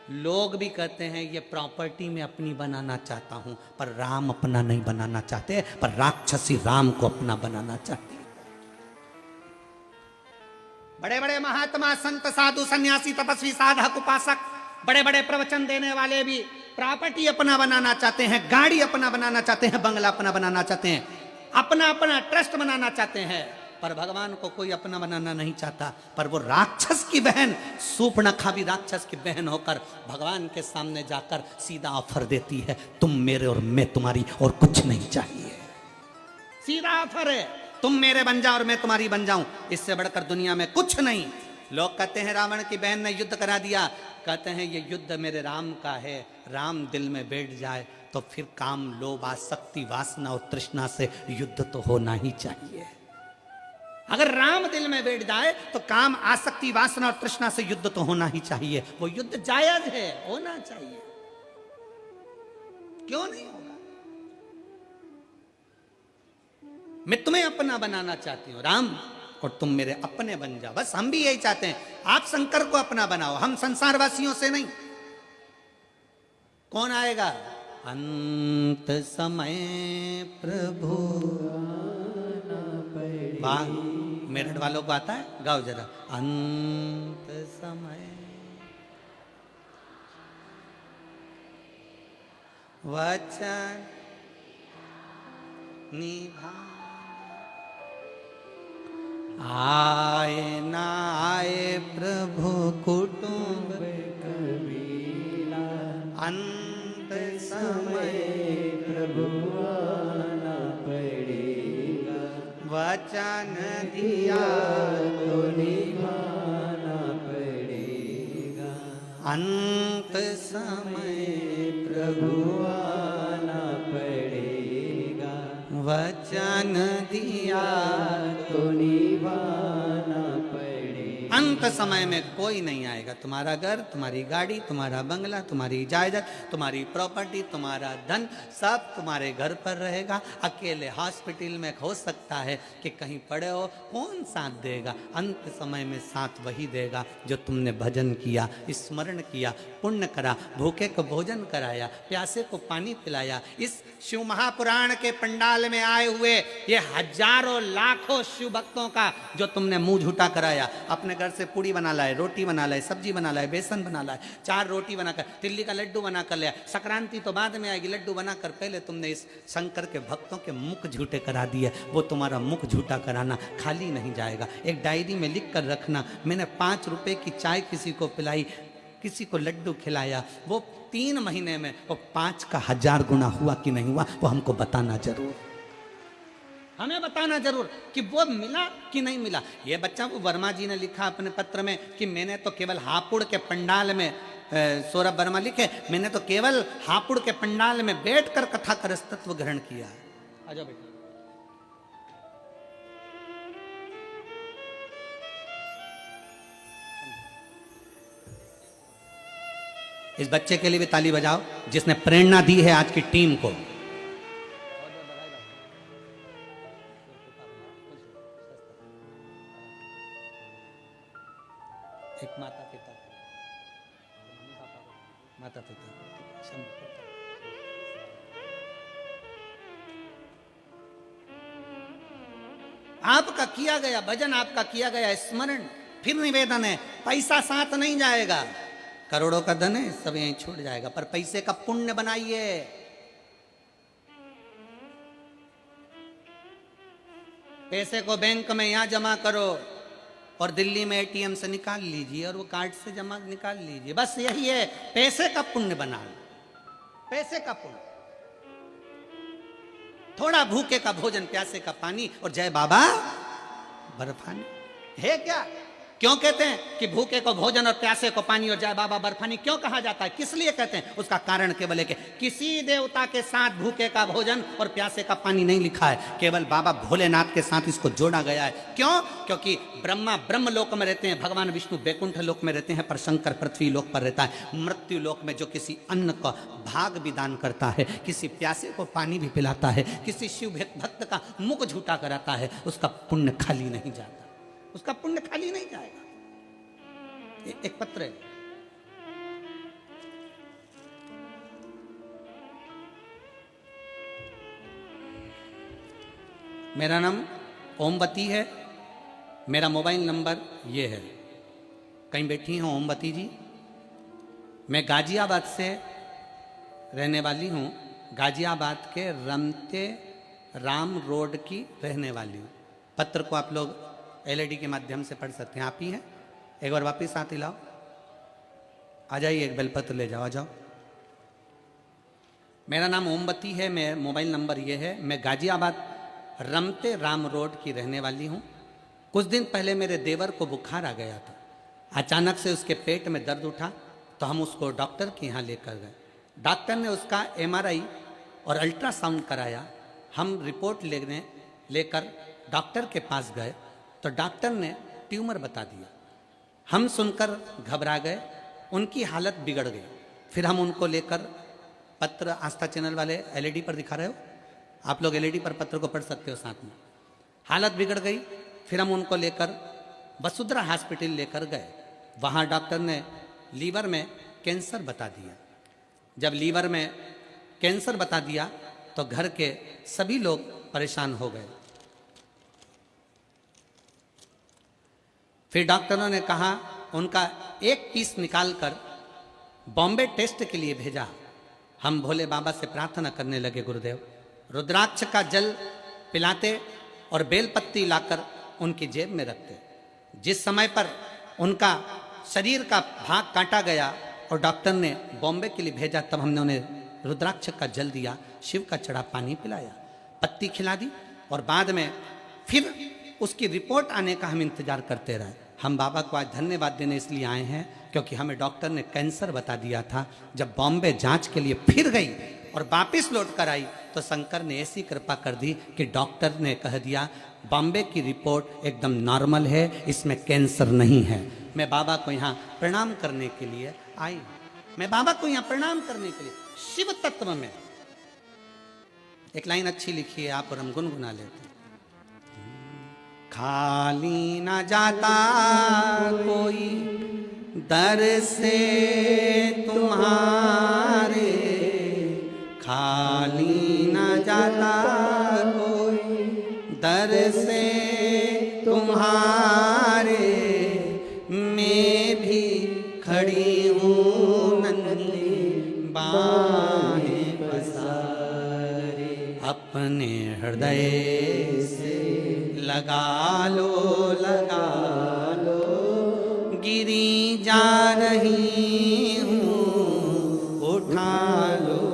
लोग भी कहते हैं ये प्रॉपर्टी में अपनी बनाना चाहता हूं, पर राम अपना नहीं बनाना चाहते, पर राक्षसी राम को अपना बनाना चाहती है। बड़े बड़े महात्मा, संत, साधु, सन्यासी, तपस्वी, साधक, उपासक, बड़े बड़े प्रवचन देने वाले भी प्रॉपर्टी अपना बनाना चाहते हैं, गाड़ी अपना बनाना चाहते हैं, बंगला अपना बनाना चाहते हैं, अपना अपना ट्रस्ट बनाना चाहते हैं, पर भगवान को कोई अपना बनाना नहीं चाहता। पर वो राक्षस की बहन शूर्पणखा भी राक्षस की बहन होकर भगवान के सामने जाकर सीधा ऑफर देती है, तुम मेरे और मैं तुम्हारी, और कुछ नहीं चाहिए। सीधा ऑफर है, तुम मेरे बन जाओ और मैं तुम्हारी बन जाऊं, इससे बढ़कर दुनिया में कुछ नहीं। लोग कहते हैं रावण की बहन ने युद्ध करा दिया, कहते हैं ये युद्ध मेरे राम का है। राम दिल में बैठ जाए तो फिर काम, लोभ, आसक्ति, वासना और तृष्णा से युद्ध तो होना ही चाहिए। अगर राम दिल में बैठ जाए तो काम, आसक्ति, वासना और तृष्णा से युद्ध तो होना ही चाहिए। वो युद्ध जायज है, होना चाहिए, क्यों नहीं होगा? मैं तुम्हें अपना बनाना चाहती हूं राम, और तुम मेरे अपने बन जाओ। बस हम भी यही चाहते हैं, आप शंकर को अपना बनाओ, हम संसारवासियों से नहीं। कौन आएगा? अंत समय प्रभु वाह, मेरठ वालों को आता है? गाओ जरा। अंत समय वचन निभा, आए ना आए प्रभु कुटुंब कबीला, अंत समय प्रभु आना पड़ेगा, वचन दिया तो निभाना पड़ेगा। अंत समय प्रभु आना पड़ेगा, वचन दिया तो निभाना पड़ेगा। अंत समय में कोई नहीं आएगा। तुम्हारा घर, तुम्हारी गाड़ी, तुम्हारा बंगला, तुम्हारी जायदाद, तुम्हारी प्रॉपर्टी, तुम्हारा धन सब तुम्हारे घर पर रहेगा। अकेले हॉस्पिटल में हो सकता है कि कहीं पड़े हो, कौन साथ देगा? अंत समय में साथ वही देगा जो तुमने भजन किया, स्मरण किया, पुण्य करा, भूखे को भोजन कराया, प्यासे को पानी पिलाया। इस शिव महापुराण के पंडाल में आए हुए ये हजारों लाखों शिव भक्तों का जो तुमने मुंह झूठा कराया, अपने घर से पूड़ी बना लाए, रोटी बना लाए, सब्जी बना लाए, बेसन बना लाए, 4 रोटी बनाकर, तिल्ली का लड्डू बना कर लिया। संक्रांति तो बाद में आएगी, लड्डू बनाकर पहले तुमने इस शंकर के भक्तों के मुख झूठे करा दिए। वो तुम्हारा मुख झूठा कराना खाली नहीं जाएगा। एक डायरी में लिख कर रखना, मैंने 5 रुपए की चाय किसी को पिलाई, किसी को लड्डू खिलाया, वो 3 महीने में वो 5 का 1000 गुना हुआ कि नहीं हुआ, वो हमको बताना जरूर, हमें बताना जरूर कि वो मिला कि नहीं मिला। ये बच्चा, वो वर्मा जी ने लिखा अपने पत्र में कि मैंने तो केवल हापुड़ के पंडाल में, सौरभ वर्मा लिखे, मैंने तो केवल हापुड़ के पंडाल में बैठकर कथा का रसतत्व ग्रहण किया। आ जाओ बेटा। इस बच्चे के लिए भी ताली बजाओ जिसने प्रेरणा दी है आज की टीम को। एक माता पिता, माता पिता, आपका किया गया भजन, आपका किया गया स्मरण, फिर निवेदन है, पैसा साथ नहीं जाएगा, करोड़ों का धन है, सब यहीं छूट जाएगा, पर पैसे का पुण्य बनाइए। पैसे को बैंक में यहां जमा करो और दिल्ली में एटीएम से निकाल लीजिए और वो कार्ड से जमा निकाल लीजिए, बस यही है। पैसे का पुण्य बना लो, पैसे का पुण्य, थोड़ा भूखे का भोजन, प्यासे का पानी और जय बाबा बर्फानी है क्या? क्यों कहते हैं कि भूखे को भोजन और प्यासे को पानी और जय बाबा बर्फानी क्यों कहा जाता है? किस लिए कहते हैं? उसका कारण केवल है कि किसी देवता के साथ भूखे का भोजन और प्यासे का पानी नहीं लिखा है, केवल बाबा भोलेनाथ के साथ इसको जोड़ा गया है। क्यों? क्योंकि ब्रह्मा ब्रह्म लोक में रहते हैं, भगवान विष्णु बैकुंठ लोक में रहते हैं, पर शंकर पृथ्वी लोक पर रहता है। मृत्यु लोक में जो किसी अन्न का भाग भी दान करता है, किसी प्यासे को पानी भी पिलाता है, किसी शिव भक्त का मुख झूठा कराता है, उसका पुण्य खाली नहीं जाता, उसका पुण्य खाली नहीं जाएगा। एक पत्र है, मेरा नाम ओमवती है, मेरा मोबाइल नंबर ये है। कहीं बैठी हैं ओमवती जी? मैं गाजियाबाद से रहने वाली हूँ, गाजियाबाद के रमते राम रोड की रहने वाली हूँ। पत्र को आप लोग एलईडी के माध्यम से पढ़ सकते हैं। आप ही हैं? एक बार वापिस साथ ही लाओ, आ जाइए, एक बेलपत्र ले जाओ, आ जाओ। मेरा नाम ओमवती है, मैं मोबाइल नंबर ये है। मैं गाजियाबाद रमते राम रोड की रहने वाली हूँ। कुछ दिन पहले मेरे देवर को बुखार आ गया था, अचानक से उसके पेट में दर्द उठा तो हम उसको डॉक्टर के यहाँ लेकर गए। डॉक्टर ने उसका एमआरआई और अल्ट्रासाउंड कराया। हम रिपोर्ट लेकर डॉक्टर के पास गए तो डॉक्टर ने ट्यूमर बता दिया। हम सुनकर घबरा गए, उनकी हालत बिगड़ गई। फिर हम उनको लेकर, पत्र आस्था चैनल वाले एलईडी पर दिखा रहे हो, आप लोग एलईडी पर पत्र को पढ़ सकते हो साथ में। हालत बिगड़ गई, फिर हम उनको लेकर वसुंधरा हॉस्पिटल लेकर गए। वहाँ डॉक्टर ने लीवर में कैंसर बता दिया। जब लीवर में कैंसर बता दिया तो घर के सभी लोग परेशान हो गए। फिर डॉक्टरों ने कहा, उनका एक पीस निकालकर बॉम्बे टेस्ट के लिए भेजा। हम भोले बाबा से प्रार्थना करने लगे, गुरुदेव रुद्राक्ष का जल पिलाते और बेलपत्ती लाकर उनकी जेब में रखते। जिस समय पर उनका शरीर का भाग काटा गया और डॉक्टर ने बॉम्बे के लिए भेजा, तब हमने उन्हें रुद्राक्ष का जल दिया, शिव का चढ़ा पानी पिलाया, पत्ती खिला दी और बाद में फिर उसकी रिपोर्ट आने का हम इंतजार करते रहे। हम बाबा को आज धन्यवाद देने इसलिए आए हैं क्योंकि हमें डॉक्टर ने कैंसर बता दिया था। जब बॉम्बे जांच के लिए फिर गई और वापस लौट कर आई तो शंकर ने ऐसी कृपा कर दी कि डॉक्टर ने कह दिया बॉम्बे की रिपोर्ट एकदम नॉर्मल है, इसमें कैंसर नहीं है। मैं बाबा को यहाँ प्रणाम करने के लिए आई, मैं बाबा को यहाँ प्रणाम करने के लिए। शिव तत्व में एक लाइन अच्छी लिखी है, आप और हम गुनगुना लेते हैं। खाली ना जाता कोई दर से तुम्हारे, खाली ना जाता कोई दर से तुम्हारे, मैं भी खड़ी हूँ नन्ही बाहें पसारे, अपने हृदय से लगा लो गिरी जा रही हूँ, उठा लो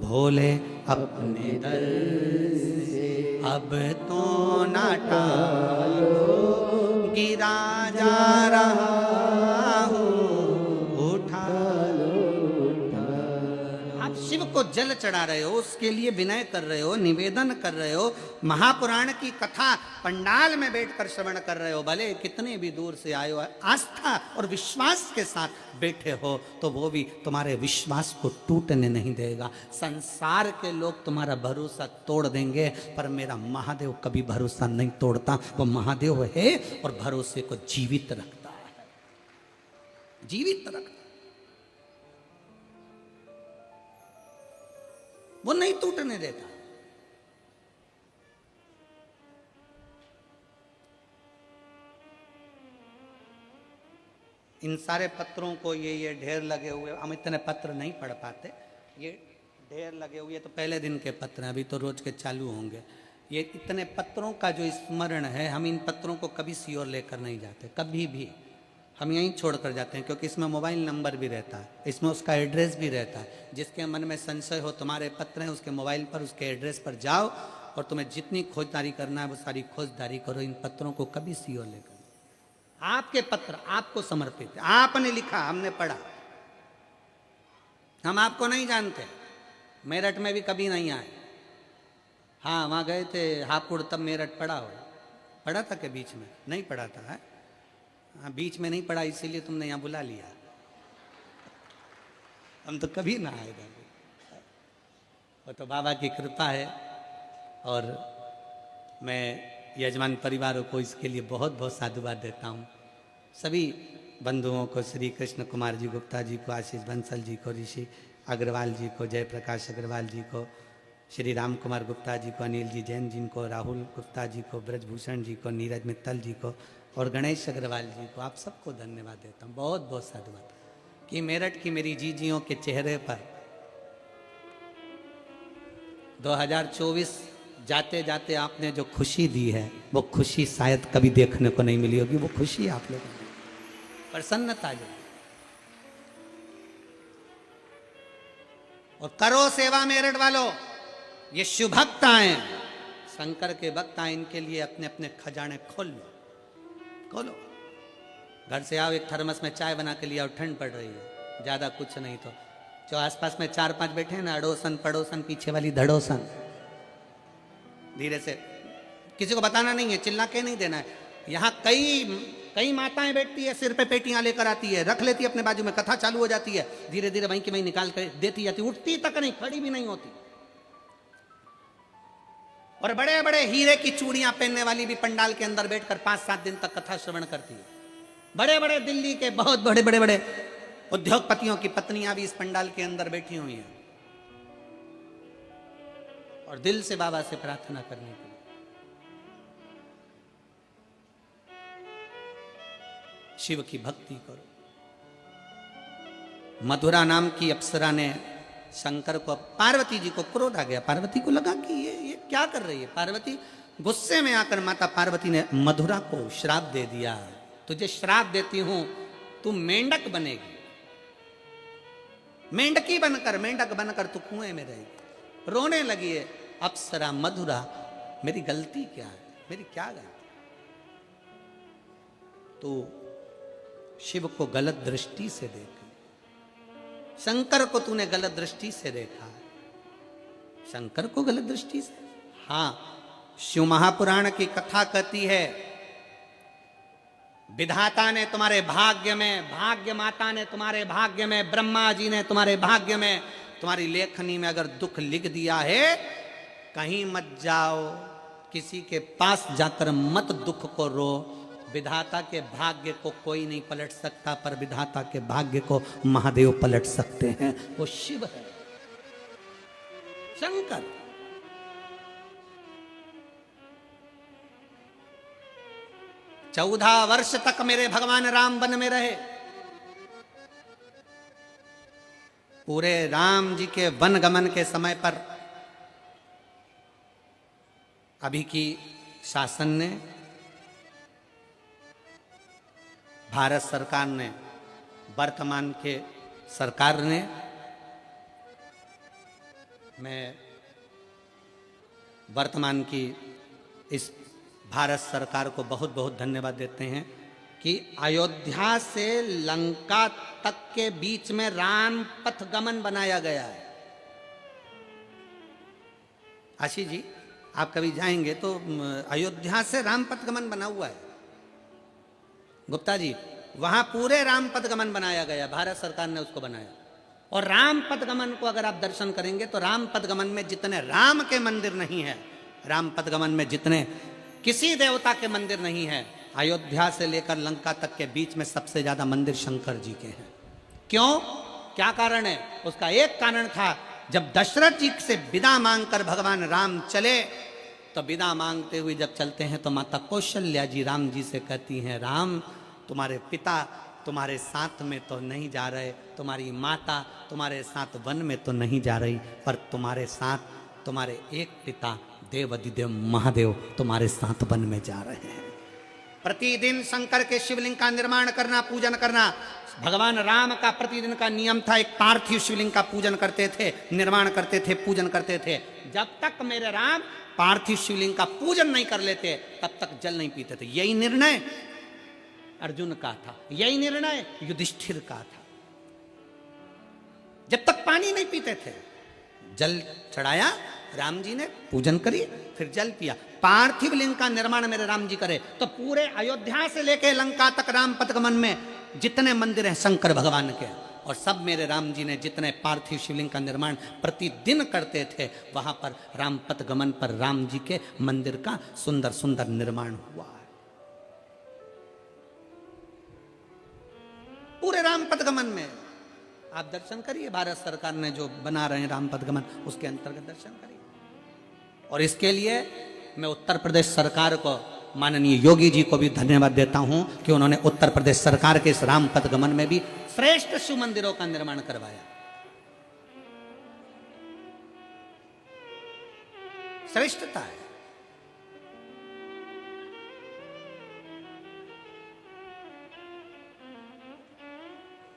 भोले अपने दर से अब तो ना टालो, गिरा जा रहा हूँ, उठा लो। आप शिव को जल चढ़ा रहे हो, उसके लिए विनय कर रहे हो, निवेदन कर रहे हो, महापुराण की कथा पंडाल में बैठकर श्रवण कर रहे हो, भले कितने भी दूर से आए हो, आस्था और विश्वास के साथ बैठे हो तो वो भी तुम्हारे विश्वास को टूटने नहीं देगा। संसार के लोग तुम्हारा भरोसा तोड़ देंगे पर मेरा महादेव कभी भरोसा नहीं तोड़ता। वो महादेव है और भरोसे को जीवित रखता है, जीवित रखता, वो नहीं टूटने देता। इन सारे पत्रों को ये ढेर लगे हुए, हम इतने पत्र नहीं पढ़ पाते, ये ढेर लगे हुए तो पहले दिन के पत्र हैं, अभी तो रोज के चालू होंगे। ये इतने पत्रों का जो स्मरण है, हम इन पत्रों को कभी सीओर लेकर नहीं जाते, कभी भी हम यहीं छोड़ कर जाते हैं, क्योंकि इसमें मोबाइल नंबर भी रहता है, इसमें उसका एड्रेस भी रहता है। जिसके मन में संशय हो, तुम्हारे पत्र हैं, उसके मोबाइल पर उसके एड्रेस पर जाओ और तुम्हें जितनी खोजदारी करना है वो सारी खोजदारी करो। इन पत्रों को कभी सीओर लेकर, आपके पत्र आपको समर्पित, आपने लिखा, हमने पढ़ा, हम आपको नहीं जानते, मेरठ में भी कभी नहीं आए। हाँ वहाँ गए थे हापुड़, तब मेरठ पढ़ा था कि बीच में नहीं पढ़ा था है? हाँ बीच में नहीं पढ़ा, इसीलिए तुमने यहाँ बुला लिया, हम तो कभी ना आए। वो तो बाबा की कृपा है और मैं यजमान परिवारों को इसके लिए बहुत बहुत साधुवाद देता हूँ। सभी बंधुओं को, श्री कृष्ण कुमार जी गुप्ता जी को, आशीष बंसल जी को, ऋषि अग्रवाल जी को, जयप्रकाश अग्रवाल जी को, श्री राम कुमार गुप्ता जी को, अनिल जी जैन जी को, राहुल गुप्ता जी को, ब्रजभूषण जी को, नीरज मित्तल जी को और गणेश अग्रवाल जी को, आप सबको धन्यवाद देता हूँ, बहुत बहुत साधुवाद कि मेरठ की मेरी जीजियों के चेहरे पर 2024 जाते जाते आपने जो खुशी दी है वो खुशी शायद कभी देखने को नहीं मिली होगी। वो खुशी आप लोगों को, प्रसन्नता जो, और करो सेवा मेरठ वालों, ये शिव भक्त आए, शंकर के भक्त आए, इनके लिए अपने अपने खजाने खोल लो, खोलो। घर से आओ, एक थर्मस में चाय बना के लिए आओ, ठंड पड़ रही है, ज्यादा कुछ नहीं तो जो आसपास में 4-5 बैठे हैं ना, अड़ोसन पड़ोसन पीछे वाली धड़ोसन, धीरे से, किसी को बताना नहीं है, चिल्ला के नहीं देना है। यहाँ कई माताएं बैठती है, सिर पे पेटियां लेकर आती है, रख लेती है अपने बाजू में, कथा चालू हो जाती है, धीरे धीरे वहीं की वहीं निकाल कर देती जाती, उठती तक नहीं, खड़ी भी नहीं होती। और बड़े बड़े हीरे की चूड़ियां पहनने वाली भी पंडाल के अंदर बैठकर 5-7 दिन तक कथा श्रवण करती है। बड़े बड़े दिल्ली के बहुत बड़े उद्योगपतियों की पत्नियां भी इस पंडाल के अंदर बैठी हुई हैं और दिल से बाबा से प्रार्थना करने के लिए। शिव की भक्ति करो। मधुरा नाम की अप्सरा ने शंकर को, पार्वती जी को क्रोध आ गया, पार्वती को लगा कि ये क्या कर रही है। पार्वती गुस्से में आकर माता पार्वती ने मधुरा को श्राप दे दिया, तुझे श्राप देती हूं, तू मेंढक बनेगी, मेंढकी बनकर, मेंढक बनकर तू कुएं में रहेगी। रोने लगी है अप्सरा मधुरा, मेरी गलती क्या है, मेरी क्या गलती, तो शिव को गलत दृष्टि से देखा, शंकर को तूने गलत दृष्टि से देखा। शंकर को गलत दृष्टि से? हाँ, शिव महापुराण की कथा कहती है, विधाता ने तुम्हारे भाग्य में, भाग्य माता ने तुम्हारे भाग्य में, ब्रह्मा जी ने तुम्हारे भाग्य में, तुम्हारी लेखनी में अगर दुख लिख दिया है, कहीं मत जाओ, किसी के पास जाकर मत दुख को रो। विधाता के भाग्य को कोई नहीं पलट सकता, पर विधाता के भाग्य को महादेव पलट सकते हैं। वो शिव है, शंकर। चौदह वर्ष तक मेरे भगवान राम वन में रहे। पूरे राम जी के वन गमन के समय पर अभी की शासन ने, भारत सरकार ने, वर्तमान के सरकार ने, मैं वर्तमान की इस भारत सरकार को बहुत बहुत धन्यवाद देते हैं कि अयोध्या से लंका तक के बीच में राम पथ गमन बनाया गया है। आशीष जी, आप कभी जाएंगे तो अयोध्या से राम पथ गमन बना हुआ है। गुप्ता जी, वहां पूरे राम पथ गमन बनाया गया, भारत सरकार ने उसको बनाया। और राम पथ गमन को अगर आप दर्शन करेंगे तो राम पथ गमन में जितने राम के मंदिर नहीं है, राम पथ गमन में जितने किसी देवता के मंदिर नहीं है, अयोध्या से लेकर लंका तक के बीच में सबसे ज्यादा मंदिर शंकर जी के हैं। क्यों? क्या कारण है? उसका एक कारण था, जब दशरथ जी से विदा मांगकर भगवान राम चले, तो विदा मांगते हुए जब चलते हैं तो माता कौशल्या जी राम जी से कहती हैं, राम तुम्हारे पिता तुम्हारे साथ में तो नहीं जा रहे, तुम्हारी माता तुम्हारे साथ वन में तो नहीं जा रही, पर तुम्हारे साथ तुम्हारे एक पिता देवाधिदेव महादेव तुम्हारे साथ वन में जा रहे हैं। प्रतिदिन शंकर के शिवलिंग का निर्माण करना, पूजन करना, भगवान राम का प्रतिदिन का नियम था। एक पार्थिव शिवलिंग का पूजन करते थे, निर्माण करते थे, पूजन करते थे। जब तक मेरे राम पार्थिव शिवलिंग का पूजन नहीं कर लेते, तब तक जल नहीं पीते थे। यही निर्णय अर्जुन का था, यही निर्णय युधिष्ठिर का था। जब तक पानी नहीं पीते थे, जल चढ़ाया राम जी ने, पूजन करी, फिर जल पिया। पार्थिव लिंग का निर्माण मेरे राम जी करे तो पूरे अयोध्या से लेके लंका तक राम पथगमन में जितने मंदिर हैं शंकर भगवान के, और सब मेरे राम जी ने जितने पार्थिव शिवलिंग का निर्माण प्रतिदिन करते थे, वहां पर राम पथगमन पर राम जी के मंदिर का सुंदर सुंदर निर्माण हुआ है। पूरे राम पथगमन में आप दर्शन करिए, भारत सरकार ने जो बना रहे हैं राम पथगमन, उसके अंतर्गत दर्शन करिए। और इसके लिए मैं उत्तर प्रदेश सरकार को, माननीय योगी जी को भी धन्यवाद देता हूं कि उन्होंने उत्तर प्रदेश सरकार के इस राम पथगमन में भी श्रेष्ठ शिव मंदिरों का निर्माण करवाया। श्रेष्ठता है।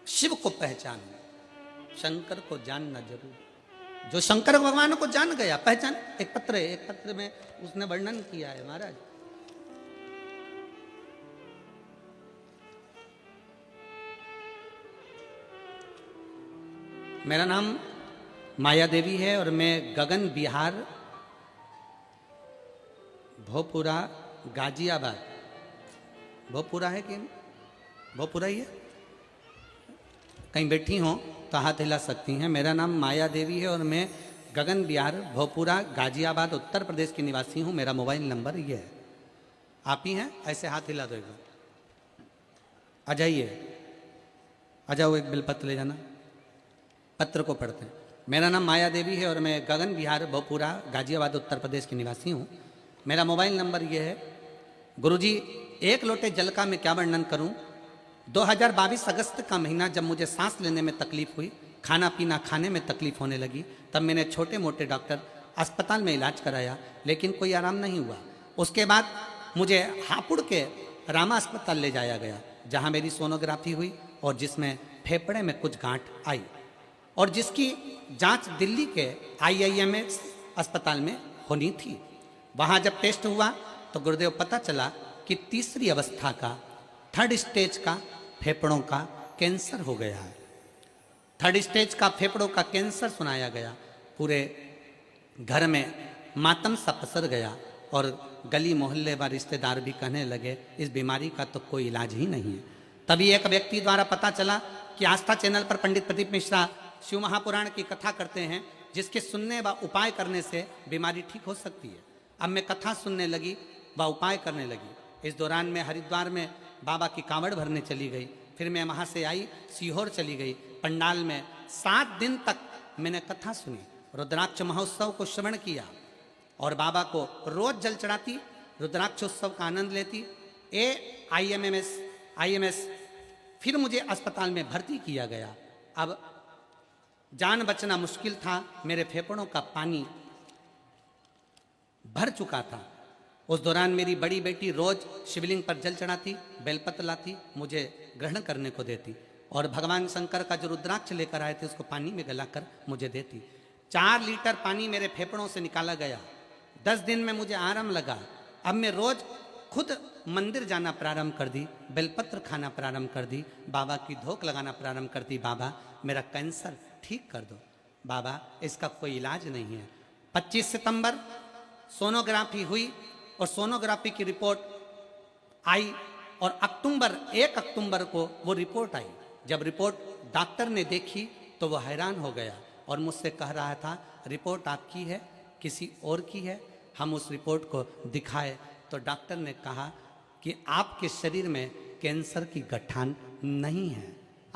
शिव को पहचानना, शंकर को जानना जरूरी। जो शंकर भगवान को जान गया, पहचान। एक पत्र में उसने वर्णन किया है महाराज, मेरा नाम माया देवी है और मैं गगन बिहार भोपुरा गाजियाबाद, भोपुरा है कि भोपुरा ही है, कहीं बैठी हो तो हाथ हिला सकती हैं। मेरा नाम माया देवी है और मैं गगन बिहार भोपुरा गाजियाबाद उत्तर प्रदेश की निवासी हूँ। मेरा मोबाइल नंबर ये है। आप ही हैं? ऐसे हाथ हिला दो। आ जाइए, आ जाओ, एक बिलपत्र ले जाना। पत्र को पढ़ते हैं। मेरा नाम माया देवी है और मैं गगन बिहार भोपुरा गाजियाबाद उत्तर प्रदेश की निवासी हूँ। मेरा मोबाइल नंबर ये है। गुरुजी, एक लोटे जल का मैं क्या वर्णन करूँ। 2022 अगस्त का महीना, जब मुझे सांस लेने में तकलीफ हुई, खाना पीना खाने में तकलीफ होने लगी, तब मैंने छोटे मोटे डॉक्टर अस्पताल में इलाज कराया, लेकिन कोई आराम नहीं हुआ। उसके बाद मुझे हापुड़ के रामा अस्पताल ले जाया गया, जहां मेरी सोनोग्राफी हुई और जिसमें फेफड़े में कुछ गांठ आई, और जिसकी जांच दिल्ली के IIMS अस्पताल में होनी थी। वहां जब टेस्ट हुआ तो गुरुदेव पता चला कि तीसरी अवस्था का, थर्ड स्टेज का फेफड़ों का कैंसर हो गया है। 3rd स्टेज का फेफड़ों का कैंसर सुनाया गया। पूरे घर में मातम सा पसर गया और गली मोहल्ले व रिश्तेदार भी कहने लगे इस बीमारी का तो कोई इलाज ही नहीं है। तभी एक व्यक्ति द्वारा पता चला कि आस्था चैनल पर पंडित प्रदीप मिश्रा शिव महापुराण की कथा करते हैं, जिसके सुनने व उपाय करने से बीमारी ठीक हो सकती है। अब मैं कथा सुनने लगी व उपाय करने लगी। इस दौरान मैं हरिद्वार में बाबा की कांवड़ भरने चली गई। फिर मैं वहाँ से आई, सीहोर चली गई। पंडाल में 7 दिन तक मैंने कथा सुनी, रुद्राक्ष महोत्सव को श्रवण किया और बाबा को रोज जल चढ़ाती, रुद्राक्षोत्सव का आनंद लेती। IMS फिर मुझे अस्पताल में भर्ती किया गया। अब जान बचना मुश्किल था। मेरे फेफड़ों का पानी भर चुका था। उस दौरान मेरी बड़ी बेटी रोज शिवलिंग पर जल चढ़ाती, बेलपत्र लाती, मुझे ग्रहण करने को देती और भगवान शंकर का जो रुद्राक्ष लेकर आए थे उसको पानी में गलाकर मुझे देती। 4 लीटर पानी मेरे फेफड़ों से निकाला गया। 10 दिन में मुझे आराम लगा। अब मैं रोज खुद मंदिर जाना प्रारंभ कर दी, बेलपत्र खाना प्रारंभ कर दी, बाबा की धोक लगाना प्रारंभ कर दी। बाबा मेरा कैंसर ठीक कर दो, बाबा इसका कोई इलाज नहीं है। 25 सितंबर सोनोग्राफी हुई और सोनोग्राफी की रिपोर्ट आई और 1 अक्टूबर को वो रिपोर्ट आई। जब रिपोर्ट डॉक्टर ने देखी तो वो हैरान हो गया और मुझसे कह रहा था रिपोर्ट आपकी है किसी और की है। हम उस रिपोर्ट को दिखाए तो डॉक्टर ने कहा कि आपके शरीर में कैंसर की गठान नहीं है,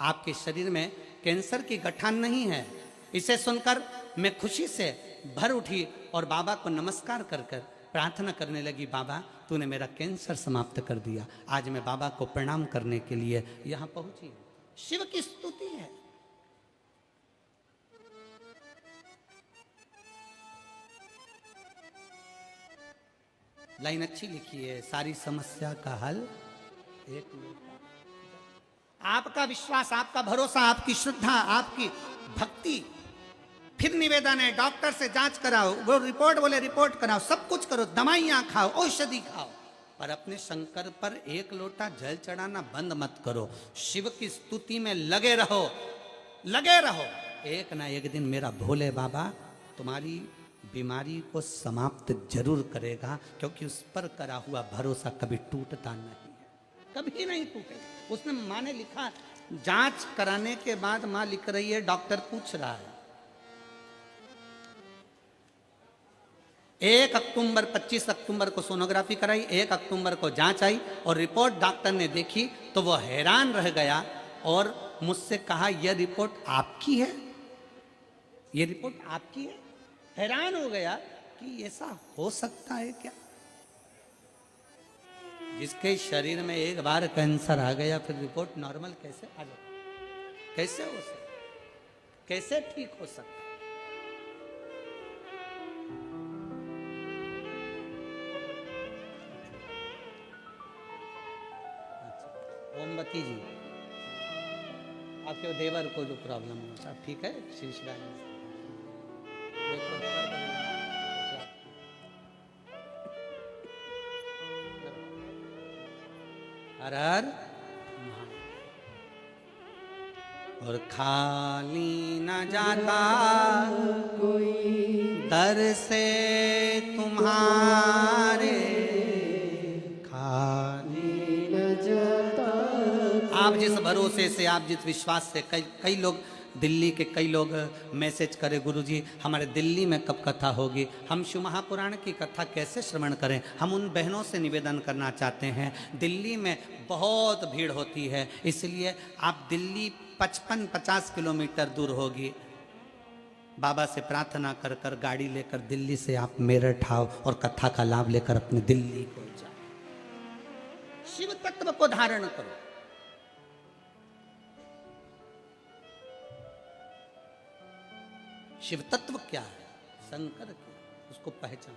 आपके शरीर में कैंसर की गठान नहीं है। इसे सुनकर मैं खुशी से भर उठी और बाबा को नमस्कार कर कर प्रार्थना करने लगी, बाबा तूने मेरा कैंसर समाप्त कर दिया। आज मैं बाबा को प्रणाम करने के लिए यहाँ पहुंची। शिव की स्तुति है। लाइन अच्छी लिखी है, सारी समस्या का हल एक लोटा। आपका विश्वास, आपका भरोसा, आपकी श्रद्धा, आपकी भक्ति। फिर निवेदन है डॉक्टर से जांच कराओ, वो रिपोर्ट बोले रिपोर्ट कराओ, सब कुछ करो, दवाइयां खाओ, औषधि खाओ, पर अपने शंकर पर 1 लोटा जल चढ़ाना बंद मत करो। शिव की स्तुति में लगे रहो, लगे रहो। एक ना एक दिन मेरा भोले बाबा तुम्हारी बीमारी को समाप्त जरूर करेगा, क्योंकि उस पर करा हुआ भरोसा कभी टूटता नहीं है, कभी नहीं टूटेगा। उसने माँ ने लिखा, जांच कराने के बाद माँ लिख रही है, डॉक्टर पूछ रहा है 1 अक्टूबर 25 अक्टूबर को सोनोग्राफी कराई, 1 अक्टूबर को जांच आई और रिपोर्ट डॉक्टर ने देखी तो वो हैरान रह गया और मुझसे कहा यह रिपोर्ट आपकी है, ये रिपोर्ट आपकी है। हैरान हो गया कि ऐसा हो सकता है क्या। जिसके शरीर में एक बार कैंसर आ गया फिर रिपोर्ट नॉर्मल कैसे आ जाए, कैसे हो सकता, कैसे ठीक हो सकता। ओमवती जी, आपके देवर को जो प्रॉब्लम है सब ठीक है, शीशा देखो देवर को हर हर और खाली न जाता कोई दर से तुम्हारे, खाली न जाता। आप जिस भरोसे से, आप जिस विश्वास से, कई लोग दिल्ली के कई लोग मैसेज करे, गुरुजी हमारे दिल्ली में कब कथा होगी, हम शिव महापुराण की कथा कैसे श्रवण करें। हम उन बहनों से निवेदन करना चाहते हैं, दिल्ली में बहुत भीड़ होती है, इसलिए आप दिल्ली 55-50 किलोमीटर दूर होगी, बाबा से प्रार्थना कर कर गाड़ी लेकर दिल्ली से आप मेरठ आओ और कथा का लाभ लेकर अपने दिल्ली को जाओ, शिव तत्व को धारण करो। शिव तत्व क्या है, शंकर क्या, उसको पहचान।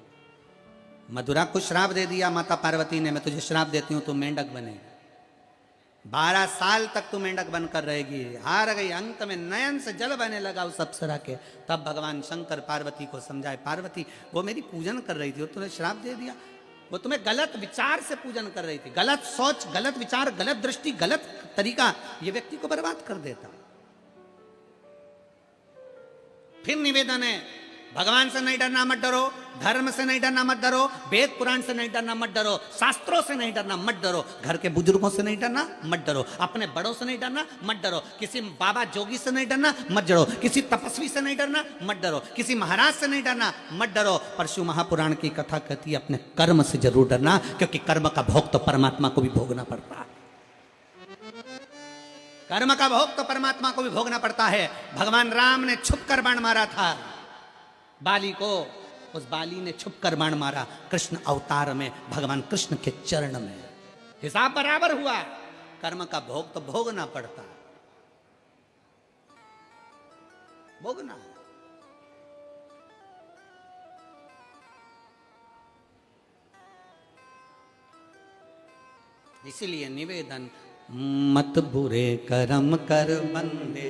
मधुरा को श्राप दे दिया माता पार्वती ने, मैं तुझे श्राप देती हूं, तू मेंढक बनेगी, 12 साल तक तू मेंढक बनकर रहेगी। हार गई, अंत में नयन से जल बहने लगा उस अप्सरा के। तब भगवान शंकर पार्वती को समझाए, पार्वती वो मेरी पूजन कर रही थी और तूने श्राप दे दिया, वो तुम्हें गलत विचार से पूजन कर रही थी। गलत सोच, गलत विचार, गलत दृष्टि, गलत तरीका ये व्यक्ति को बर्बाद कर देता। फिर निवेदन है, भगवान से नहीं डरना, मत डरो। धर्म से नहीं डरना, मत डरो। वेद पुराण से नहीं डरना, मत डरो। शास्त्रों से नहीं डरना, मत डरो। घर के बुजुर्गों से नहीं डरना, मत डरो। अपने बड़ों से नहीं डरना, मत डरो। किसी बाबा जोगी से नहीं डरना, मत डरो। किसी तपस्वी से नहीं डरना, मत डरो। किसी महाराज से नहीं डरना, मत डरो। पर शिव महापुराण की कथा कहती है अपने कर्म से जरूर डरना, क्योंकि कर्म का भोग तो परमात्मा को भी भोगना पड़ता है। कर्म का भोग तो परमात्मा को भी भोगना पड़ता है। भगवान राम ने छुप कर बाण मारा था बाली को, उस बाली ने छुप कर बाण मारा कृष्ण अवतार में, भगवान कृष्ण के चरण में। हिसाब बराबर हुआ। कर्म का भोग तो भोगना पड़ता है, भोगना है। इसीलिए निवेदन, मत बुरे कर्म कर बंदे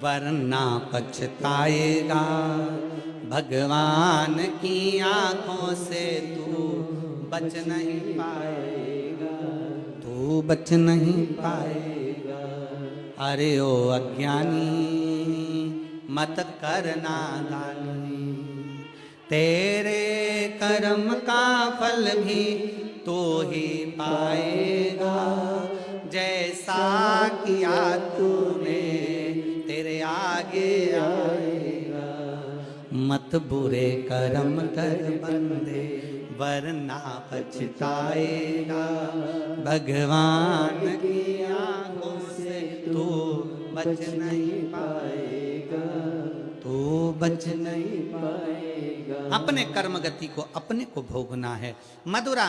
वरना पछताएगा। भगवान की आंखों से तू बच नहीं पाएगा, तू बच नहीं पाएगा। अरे ओ अज्ञानी मत करना दानी, तेरे कर्म का फल भी तो ही पाएगा। जैसा किया तूने तेरे आगे आएगा। मत बुरे कर्म कर बंदे वरना पछताएगा। भगवान की आंखों से तू बच नहीं पाएगा, तू बच नहीं पाएगा। अपने कर्म गति को अपने को भोगना है। मधुरा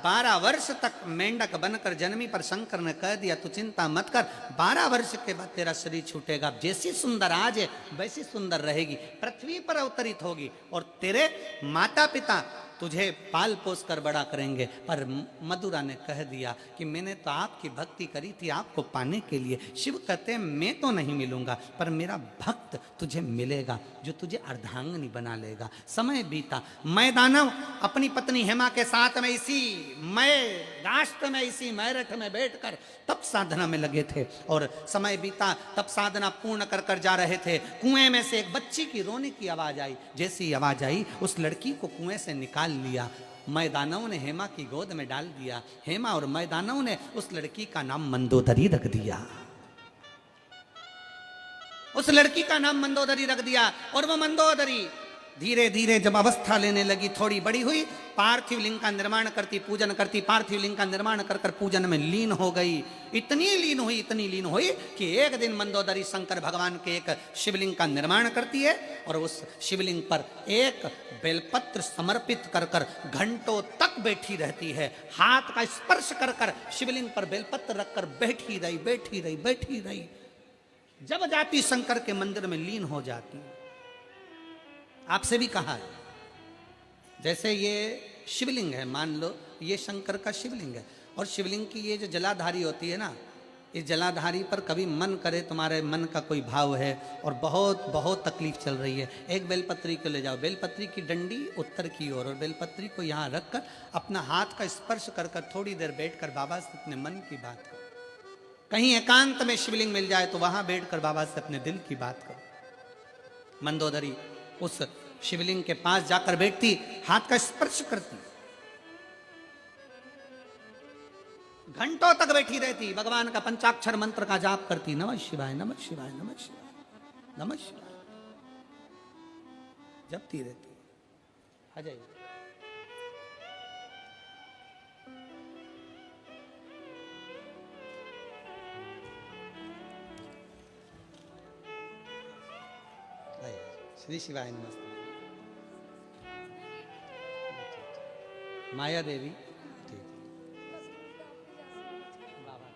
12 वर्ष तक मेंढक बनकर जन्मी, पर शंकर ने कह दिया तू चिंता मत कर, 12 वर्ष के बाद तेरा शरीर छूटेगा। जैसी सुंदर आज है वैसी सुंदर रहेगी, पृथ्वी पर अवतरित होगी और तेरे माता पिता तुझे पाल पोस कर बड़ा करेंगे। पर मधुरा ने कह दिया कि मैंने तो आपकी भक्ति करी थी आपको पाने के लिए। शिव कहते हैं मैं तो नहीं मिलूंगा, पर मेरा भक्त तुझे मिलेगा जो तुझे अर्धांगिनी बना लेगा। समय बीता, मैं दानव अपनी पत्नी हेमा के साथ में इसी मैं राष्ट्र में इसी मैरठ में बैठकर तप साधना में लगे थे। और समय बीता, तप साधना पूर्ण कर कर जा रहे थे। कुएं में से एक बच्ची की रोने की आवाज आई। जैसी आवाज आई उस लड़की को कुएं से निकाल लिया। मैदानव ने हेमा की गोद में डाल दिया। हेमा और मैदानव ने उस लड़की का नाम मंदोदरी रख दिया। उस लड़की का नाम मंदोदरी रख दिया। और वो मंदोदरी धीरे धीरे जब अवस्था लेने लगी, थोड़ी बड़ी हुई, पार्थिव लिंग का निर्माण करती, पूजन करती, पार्थिव लिंग का निर्माण कर कर पूजन में लीन हो गई। इतनी लीन हुई कि एक दिन मंदोदरी शंकर भगवान के एक शिवलिंग का निर्माण करती है और उस शिवलिंग पर एक बेलपत्र समर्पित कर कर घंटों तक बैठी रहती है। हाथ का स्पर्श कर कर शिवलिंग पर बेलपत्र रखकर बैठी रही। जब जाती शंकर के मंदिर में लीन हो जाती। आपसे भी कहा है, जैसे ये शिवलिंग है, मान लो ये शंकर का शिवलिंग है, और शिवलिंग की ये जो जलाधारी होती है ना, इस जलाधारी पर कभी मन करे तुम्हारे मन का कोई भाव है और बहुत बहुत तकलीफ चल रही है, एक बेलपत्री को ले जाओ। बेलपत्री की डंडी उत्तर की ओर और बेलपत्री को यहाँ रखकर अपना हाथ का स्पर्श कर कर थोड़ी देर बैठकर बाबा से अपने मन की बात करो। कहीं एकांत में शिवलिंग मिल जाए तो वहां बैठकर बाबा से अपने दिल की बात करो। मंदोदरी उस शिवलिंग के पास जाकर बैठती, हाथ का स्पर्श करती, घंटों तक बैठी रहती, भगवान का पंचाक्षर मंत्र का जाप करती, नमः शिवाय नमः शिवाय नमः शिवाय नमः शिवाय जपती रहती। आ जाइए। श्री शिवाय नमस्ते। माया देवी ठीक बाबा।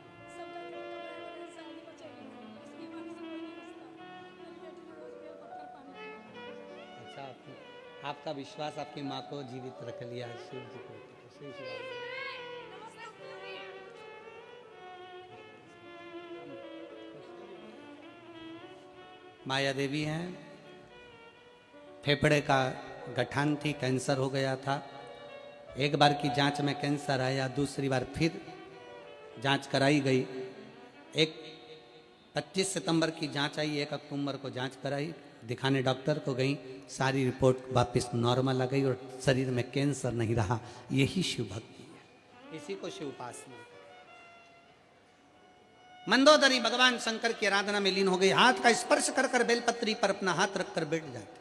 अच्छा, आपका विश्वास आपकी माँ को जीवित रख लिया शिव जी को। श्री शिवाय। माया देवी हैं, फेफड़े का गठान थी, कैंसर हो गया था, एक बार की जांच में कैंसर आया, दूसरी बार फिर जांच कराई गई। एक 25 सितंबर की जांच आई, 1 अक्टूबर को जांच कराई, दिखाने डॉक्टर को गई, सारी रिपोर्ट वापस नॉर्मल आ गई और शरीर में कैंसर नहीं रहा। यही शिव भक्ति है, इसी को शिव उपासना। मंदोदरी भगवान शंकर की आराधना में लीन हो गई। हाथ का स्पर्श कर कर बेलपत्री पर अपना हाथ रखकर बैठ जाती।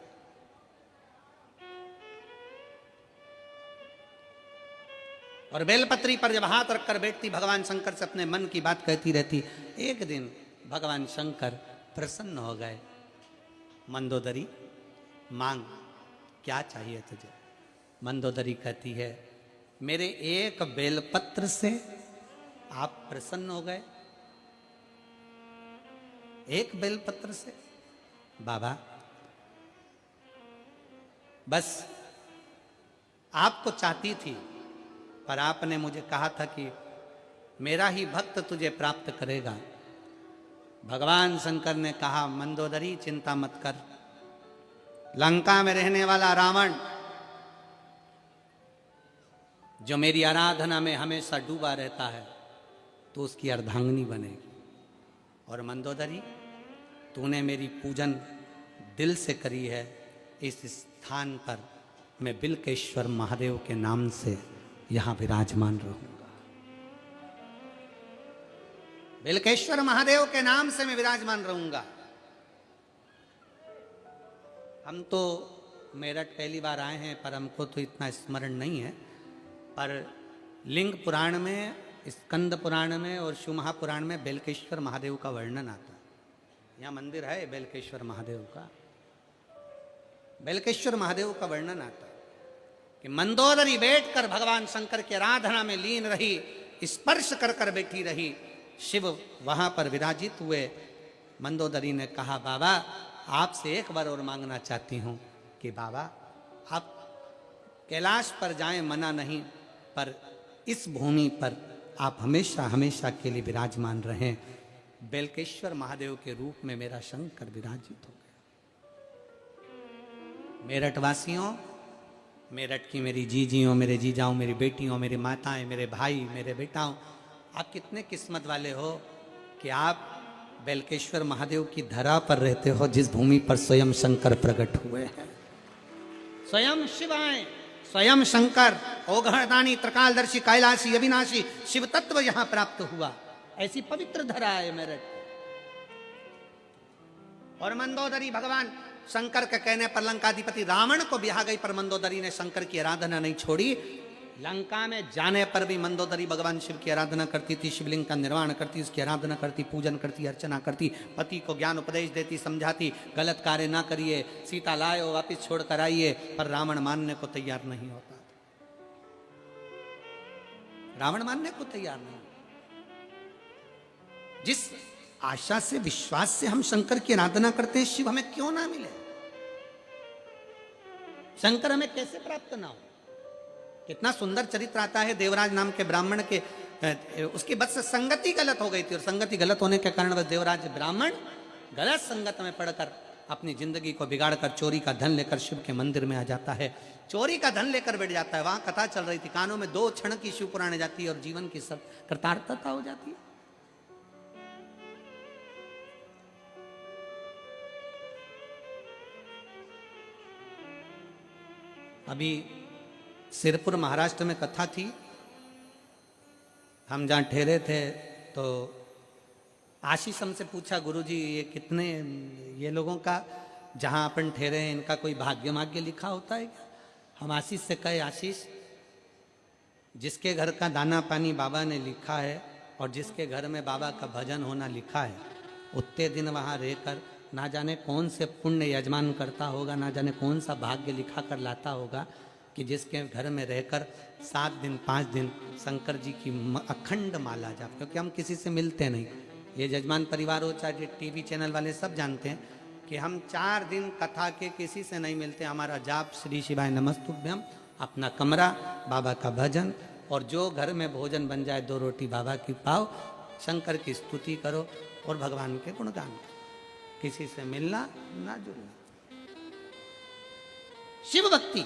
और बेलपत्री पर जब हाथ रखकर बैठती, भगवान शंकर से अपने मन की बात कहती रहती। एक दिन भगवान शंकर प्रसन्न हो गए। मंदोदरी मांग, क्या चाहिए तुझे? मंदोदरी कहती है, मेरे एक बेलपत्र से आप प्रसन्न हो गए? एक बेलपत्र से? बाबा बस आपको चाहती थी, पर आपने मुझे कहा था कि मेरा ही भक्त तुझे प्राप्त करेगा। भगवान शंकर ने कहा, मंदोदरी चिंता मत कर, लंका में रहने वाला रावण जो मेरी आराधना में हमेशा डूबा रहता है, तो उसकी अर्धांगिनी बनेगी। और मंदोदरी, तूने मेरी पूजन दिल से करी है, इस स्थान पर मैं बिल्केश्वर महादेव के नाम से यहां विराजमान रहूंगा। बिल्केश्वर महादेव के नाम से मैं विराजमान रहूंगा। हम तो मेरठ पहली बार आए हैं, पर हमको तो इतना स्मरण नहीं है। पर लिंग पुराण में, स्कंद पुराण में और शिव महापुराण में बेलकेश्वर महादेव का वर्णन आता है। यहाँ मंदिर है बेलकेश्वर महादेव का। बेलकेश्वर महादेव का वर्णन आता है कि मंदोदरी बैठकर भगवान शंकर की आराधना में लीन रही, स्पर्श कर कर बैठी रही। शिव वहां पर विराजित हुए। मंदोदरी ने कहा, बाबा आपसे एक बार और मांगना चाहती हूं कि बाबा आप कैलाश पर जाएं, मना नहीं, पर इस भूमि पर आप हमेशा हमेशा के लिए विराजमान रहें। बेलकेश्वर महादेव के रूप में मेरा शंकर विराजित हो गया। मेरठ वासियों, मेरठ की मेरी जीजियों, मेरे जीजाओं, मेरी बेटियों, मेरी माताएं, मेरे भाई, मेरे बेटाओं, आप कितने किस्मत वाले हो कि आप बेलकेश्वर महादेव की धरा पर रहते हो, जिस भूमि पर स्वयं शंकर प्रकट हुए हैं। स्वयं शिव आए, स्वयं शंकर, ओघड़दानी, त्रिकालदर्शी, कैलाशी, अविनाशी शिव तत्व यहां प्राप्त हुआ। ऐसी पवित्र धरा है मेरठ। और मंदोदरी भगवान शंकर के कहने पर लंकाधिपति रावण को ब्याह गई, पर मंदोदरी ने शंकर की आराधना नहीं छोड़ी। लंका में जाने पर भी मंदोदरी भगवान शिव की आराधना करती थी, शिवलिंग का निर्माण करती, उसकी आराधना करती, पूजन करती, अर्चना करती, पति को ज्ञान उपदेश देती, समझाती, गलत कार्य ना करिए, सीता लाओ वापिस छोड़ कर आइए। पर रावण मानने को तैयार नहीं होता, रावण मानने को तैयार नहीं। जिस आशा से, विश्वास से हम शंकर की आराधना करते हैं, शिव हमें क्यों ना मिले? शंकर हमें कैसे प्राप्त ना हो? कितना सुंदर चरित्र आता है देवराज नाम के ब्राह्मण के। उसकी बस संगति गलत हो गई थी, और संगति गलत होने के कारण बस देवराज ब्राह्मण गलत संगत में पड़कर अपनी जिंदगी को बिगाड़कर चोरी का धन लेकर शिव के मंदिर में आ जाता है। चोरी का धन लेकर बैठ जाता है। वहां कथा चल रही थी, कानों में 2 क्षण की शिव पुराण जाती है और जीवन की सब कृतार्थता हो जाती है। अभी सिरपुर महाराष्ट्र में कथा थी। हम जहाँ ठहरे थे तो आशीष हमसे पूछा, गुरुजी ये कितने, ये लोगों का जहाँ अपन ठहरे हैं इनका कोई भाग्य माग्य लिखा होता है क्या? हम आशीष से कहे, आशीष जिसके घर का दाना पानी बाबा ने लिखा है और जिसके घर में बाबा का भजन होना लिखा है, उतने दिन वहाँ रहकर ना जाने कौन से पुण्य यजमान करता होगा, ना जाने कौन सा भाग्य लिखा कर लाता होगा कि जिसके घर में रहकर 7 दिन 5 दिन शंकर जी की अखंड माला जाप। क्योंकि हम किसी से मिलते नहीं, ये जजमान परिवार हो चाहे टीवी चैनल वाले सब जानते हैं कि हम 4 दिन कथा के किसी से नहीं मिलते। हमारा जाप श्री शिवाय नमस्तुभ्यम, अपना कमरा, बाबा का भजन, और जो घर में भोजन बन जाए 2 रोटी बाबा की पाओ, शंकर की स्तुति करो और भगवान के गुणगान करो। किसी से मिलना ना जुड़ना। शिव भक्ति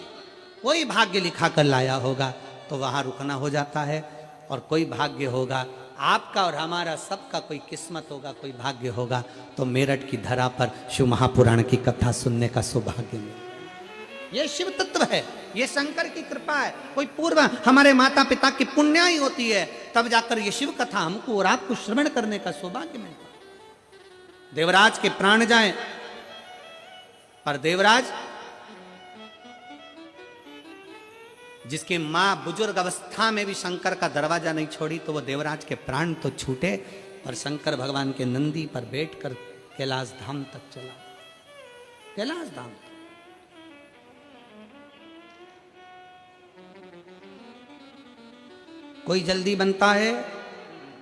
कोई भाग्य लिखा कर लाया होगा, तो वहाँ रुकना हो जाता है। और कोई भाग्य होगा आपका और हमारा सबका, कोई किस्मत होगा, कोई भाग्य होगा तो मेरठ की धरा पर शिव महापुराण की कथा सुनने का सौभाग्य मिले। ये शिव तत्व है, ये शंकर की कृपा है। कोई पूर्व हमारे माता पिता की पुण्याई होती है, तब जाकर ये शिव कथा हमको और आपको श्रवण करने का सौभाग्य मिलता है। देवराज के प्राण जाएं, पर देवराज जिसकी मां बुजुर्ग अवस्था में भी शंकर का दरवाजा नहीं छोड़ी, तो वो देवराज के प्राण तो छूटे, पर शंकर भगवान के नंदी पर बैठकर कैलाश धाम तक चला। कैलाश धाम कोई जल्दी बनता है,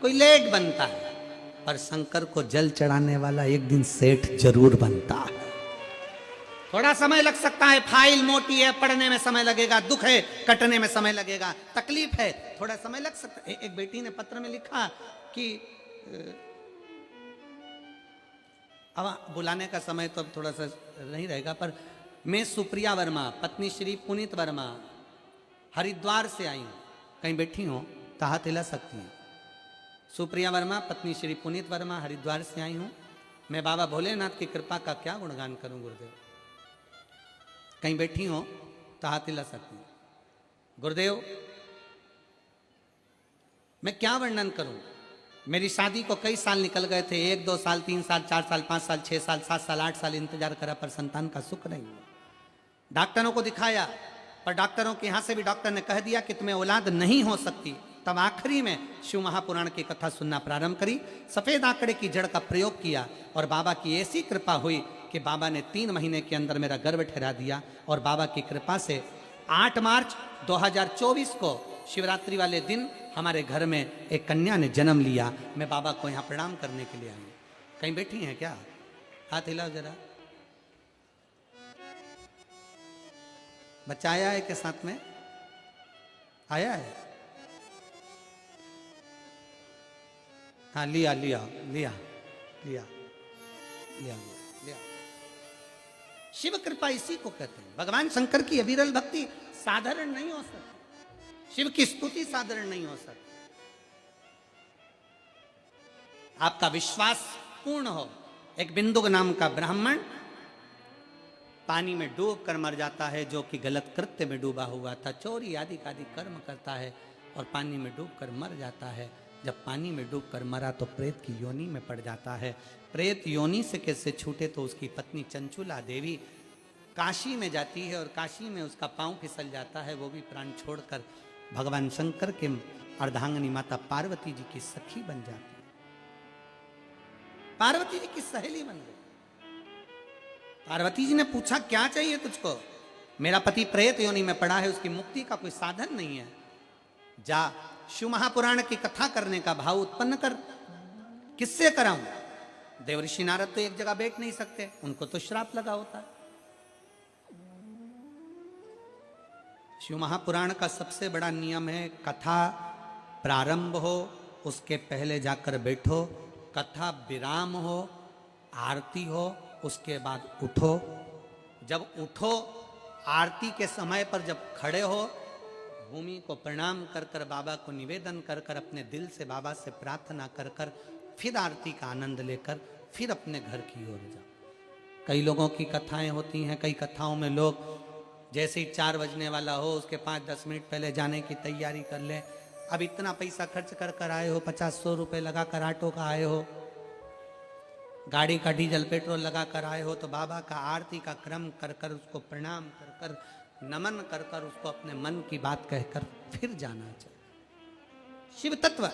कोई लेट बनता है, पर शंकर को जल चढ़ाने वाला एक दिन सेठ जरूर बनता है। थोड़ा समय लग सकता है, फाइल मोटी है, पढ़ने में समय लगेगा, दुख है कटने में समय लगेगा, तकलीफ है, थोड़ा समय लग सकता है। एक बेटी ने पत्र में लिखा कि अब बुलाने का समय तो अब थोड़ा सा नहीं रहेगा, पर मैं सुप्रिया वर्मा, पत्नी श्री पुनीत वर्मा, हरिद्वार से आई हूं, कहीं बैठी हो तो हाथ हिला सकती हैं। सुप्रिया वर्मा, पत्नी श्री पुनीत वर्मा, हरिद्वार से आई हूं। मैं बाबा भोलेनाथ की कृपा का क्या गुणगान करूं गुरुदेव। कहीं बैठी हो तो हाथ हिला सकती हैं। गुरुदेव मैं क्या वर्णन करूं, मेरी शादी को कई साल निकल गए थे, 1 2 साल 3 साल 4 साल 5 साल 6 साल 7 साल 8 साल इंतजार करा, पर संतान का सुख नहीं हुआ। डॉक्टरों को दिखाया, पर डॉक्टरों के यहां से भी डॉक्टर ने कह दिया कि तुम्हें औलाद नहीं हो सकती। तब आखिरी में शिव महापुराण की कथा सुनना प्रारंभ करी, सफेद आंकड़े की जड़ का प्रयोग किया, और बाबा की ऐसी कृपा हुई कि बाबा ने 3 महीने के अंदर मेरा गर्भ ठहरा दिया। और बाबा की कृपा से 8 मार्च 2024 को शिवरात्रि वाले दिन हमारे घर में एक कन्या ने जन्म लिया। मैं बाबा को यहाँ प्रणाम करने के लिए आई। कहीं बैठी हैं क्या? हाथ हिलाओ जरा। बच्चा आया है के साथ में? आया है? हाँ, लिया लिया लिया लिया लिया लिया। शिव कृपा इसी को कहते हैं। भगवान शंकर की अविरल भक्ति साधारण नहीं हो सकती, शिव की स्तुति साधारण नहीं हो सकती। आपका विश्वास पूर्ण हो। एक बिंदुक नाम का ब्राह्मण पानी में डूब कर मर जाता है, जो कि गलत कृत्य में डूबा हुआ था, चोरी आदि कर्म करता है और पानी में डूब कर मर जाता है। जब पानी में डूब कर मरा तो प्रेत की योनि में पड़ जाता है। प्रेत योनि से कैसे छूटे, तो उसकी पत्नी चंचुला देवी काशी में जाती है और काशी में उसका पांव फिसल जाता है। वो भी प्राण छोड़कर भगवान शंकर के अर्धांगिनी माता पार्वती जी की सखी बन जाती है, पार्वती जी की सहेली बन गई। पार्वती जी ने पूछा क्या चाहिए तुझको? मेरा पति प्रेत योनि में पड़ा है, उसकी मुक्ति का कोई साधन नहीं है। जा शिव महापुराण की कथा करने का भाव उत्पन्न कर। किससे कराऊं? देवऋषि नारद तो एक जगह बैठ नहीं सकते, उनको तो श्राप लगा होता है। शिव महापुराण का सबसे बड़ा नियम है, कथा प्रारंभ हो उसके पहले जाकर बैठो, कथा विराम हो, आरती हो, उसके बाद उठो। जब उठो, आरती के समय पर जब खड़े हो, भूमि को प्रणाम कर कर, बाबा को निवेदन कर कर, अपने दिल से बाबा से प्रार्थना कर कर, फिर आरती का आनंद लेकर फिर अपने घर की ओर जाओ। कई लोगों की कथाएं होती हैं, कई कथाओं में लोग जैसे ही 4 बजने वाला हो उसके 5-10 मिनट पहले जाने की तैयारी कर ले। अब इतना पैसा खर्च कर कर आए हो, 50-100 रुपए लगा कर ऑटो का आए हो, गाड़ी का डीजल पेट्रोल लगा कर आए हो, तो बाबा का आरती का क्रम कर कर, उसको प्रणाम कर कर, नमन कर कर, उसको अपने मन की बात कहकर फिर जाना चाहिए। शिव तत्व,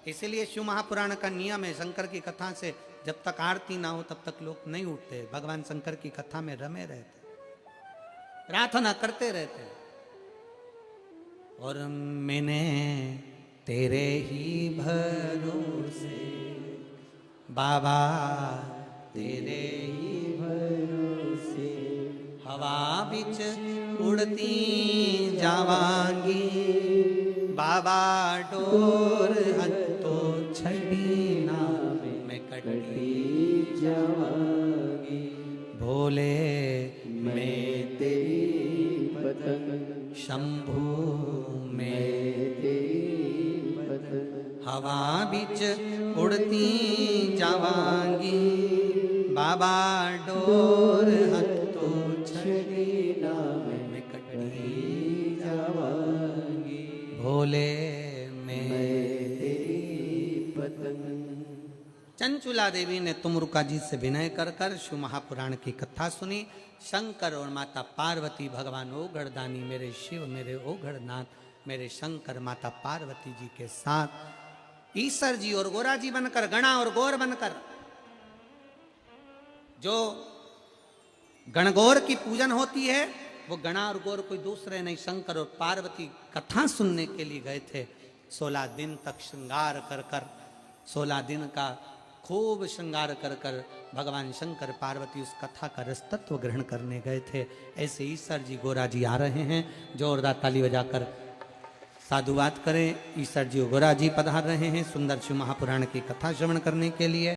इसीलिए शिव महापुराण का नियम है, शंकर की कथा से जब तक आरती ना हो तब तक लोग नहीं उठते, भगवान शंकर की कथा में रमे रहते, प्रार्थना करते रहते। और मैंने तेरे ही भरोसे बाबा, तेरे ही भरोसे हवा बिच उड़ती जावांगी, बाबा डोर हत्तो छड़ी ना मैं कटी जावांगी, भोले मैं तेरी पतंग शंभू में हवा बीच उड़ती जावांगी, बाबा डोर हत्तो छड़ी नाम कटनी जावांगी, भोले में तेरी पतंग। चंचुला देवी ने तुमरुका जी से विनय कर कर शिव महापुराण की कथा सुनी। शंकर और माता पार्वती, भगवान ओगढ़दानी मेरे शिव मेरे ओगढ़नाथ मेरे शंकर माता पार्वती जी के साथ ईश्वर जी और गोरा जी बनकर, गणा और गौर बनकर, जो गणगौर की पूजन होती है वो गणा और गौर कोई दूसरे नहीं, शंकर और पार्वती कथा सुनने के लिए गए थे। 16 दिन तक श्रृंगार कर कर, 16 दिन का खूब श्रृंगार कर कर भगवान शंकर पार्वती उस कथा का रसतत्व ग्रहण करने गए थे। ऐसे ईश्वर जी गोरा जी आ रहे हैं, जोरदार ताली बजाकर साधुवाद करें। ईश्वर जी गोरा जी पधार रहे हैं सुंदर शिव महापुराण की कथा श्रवण करने के लिए।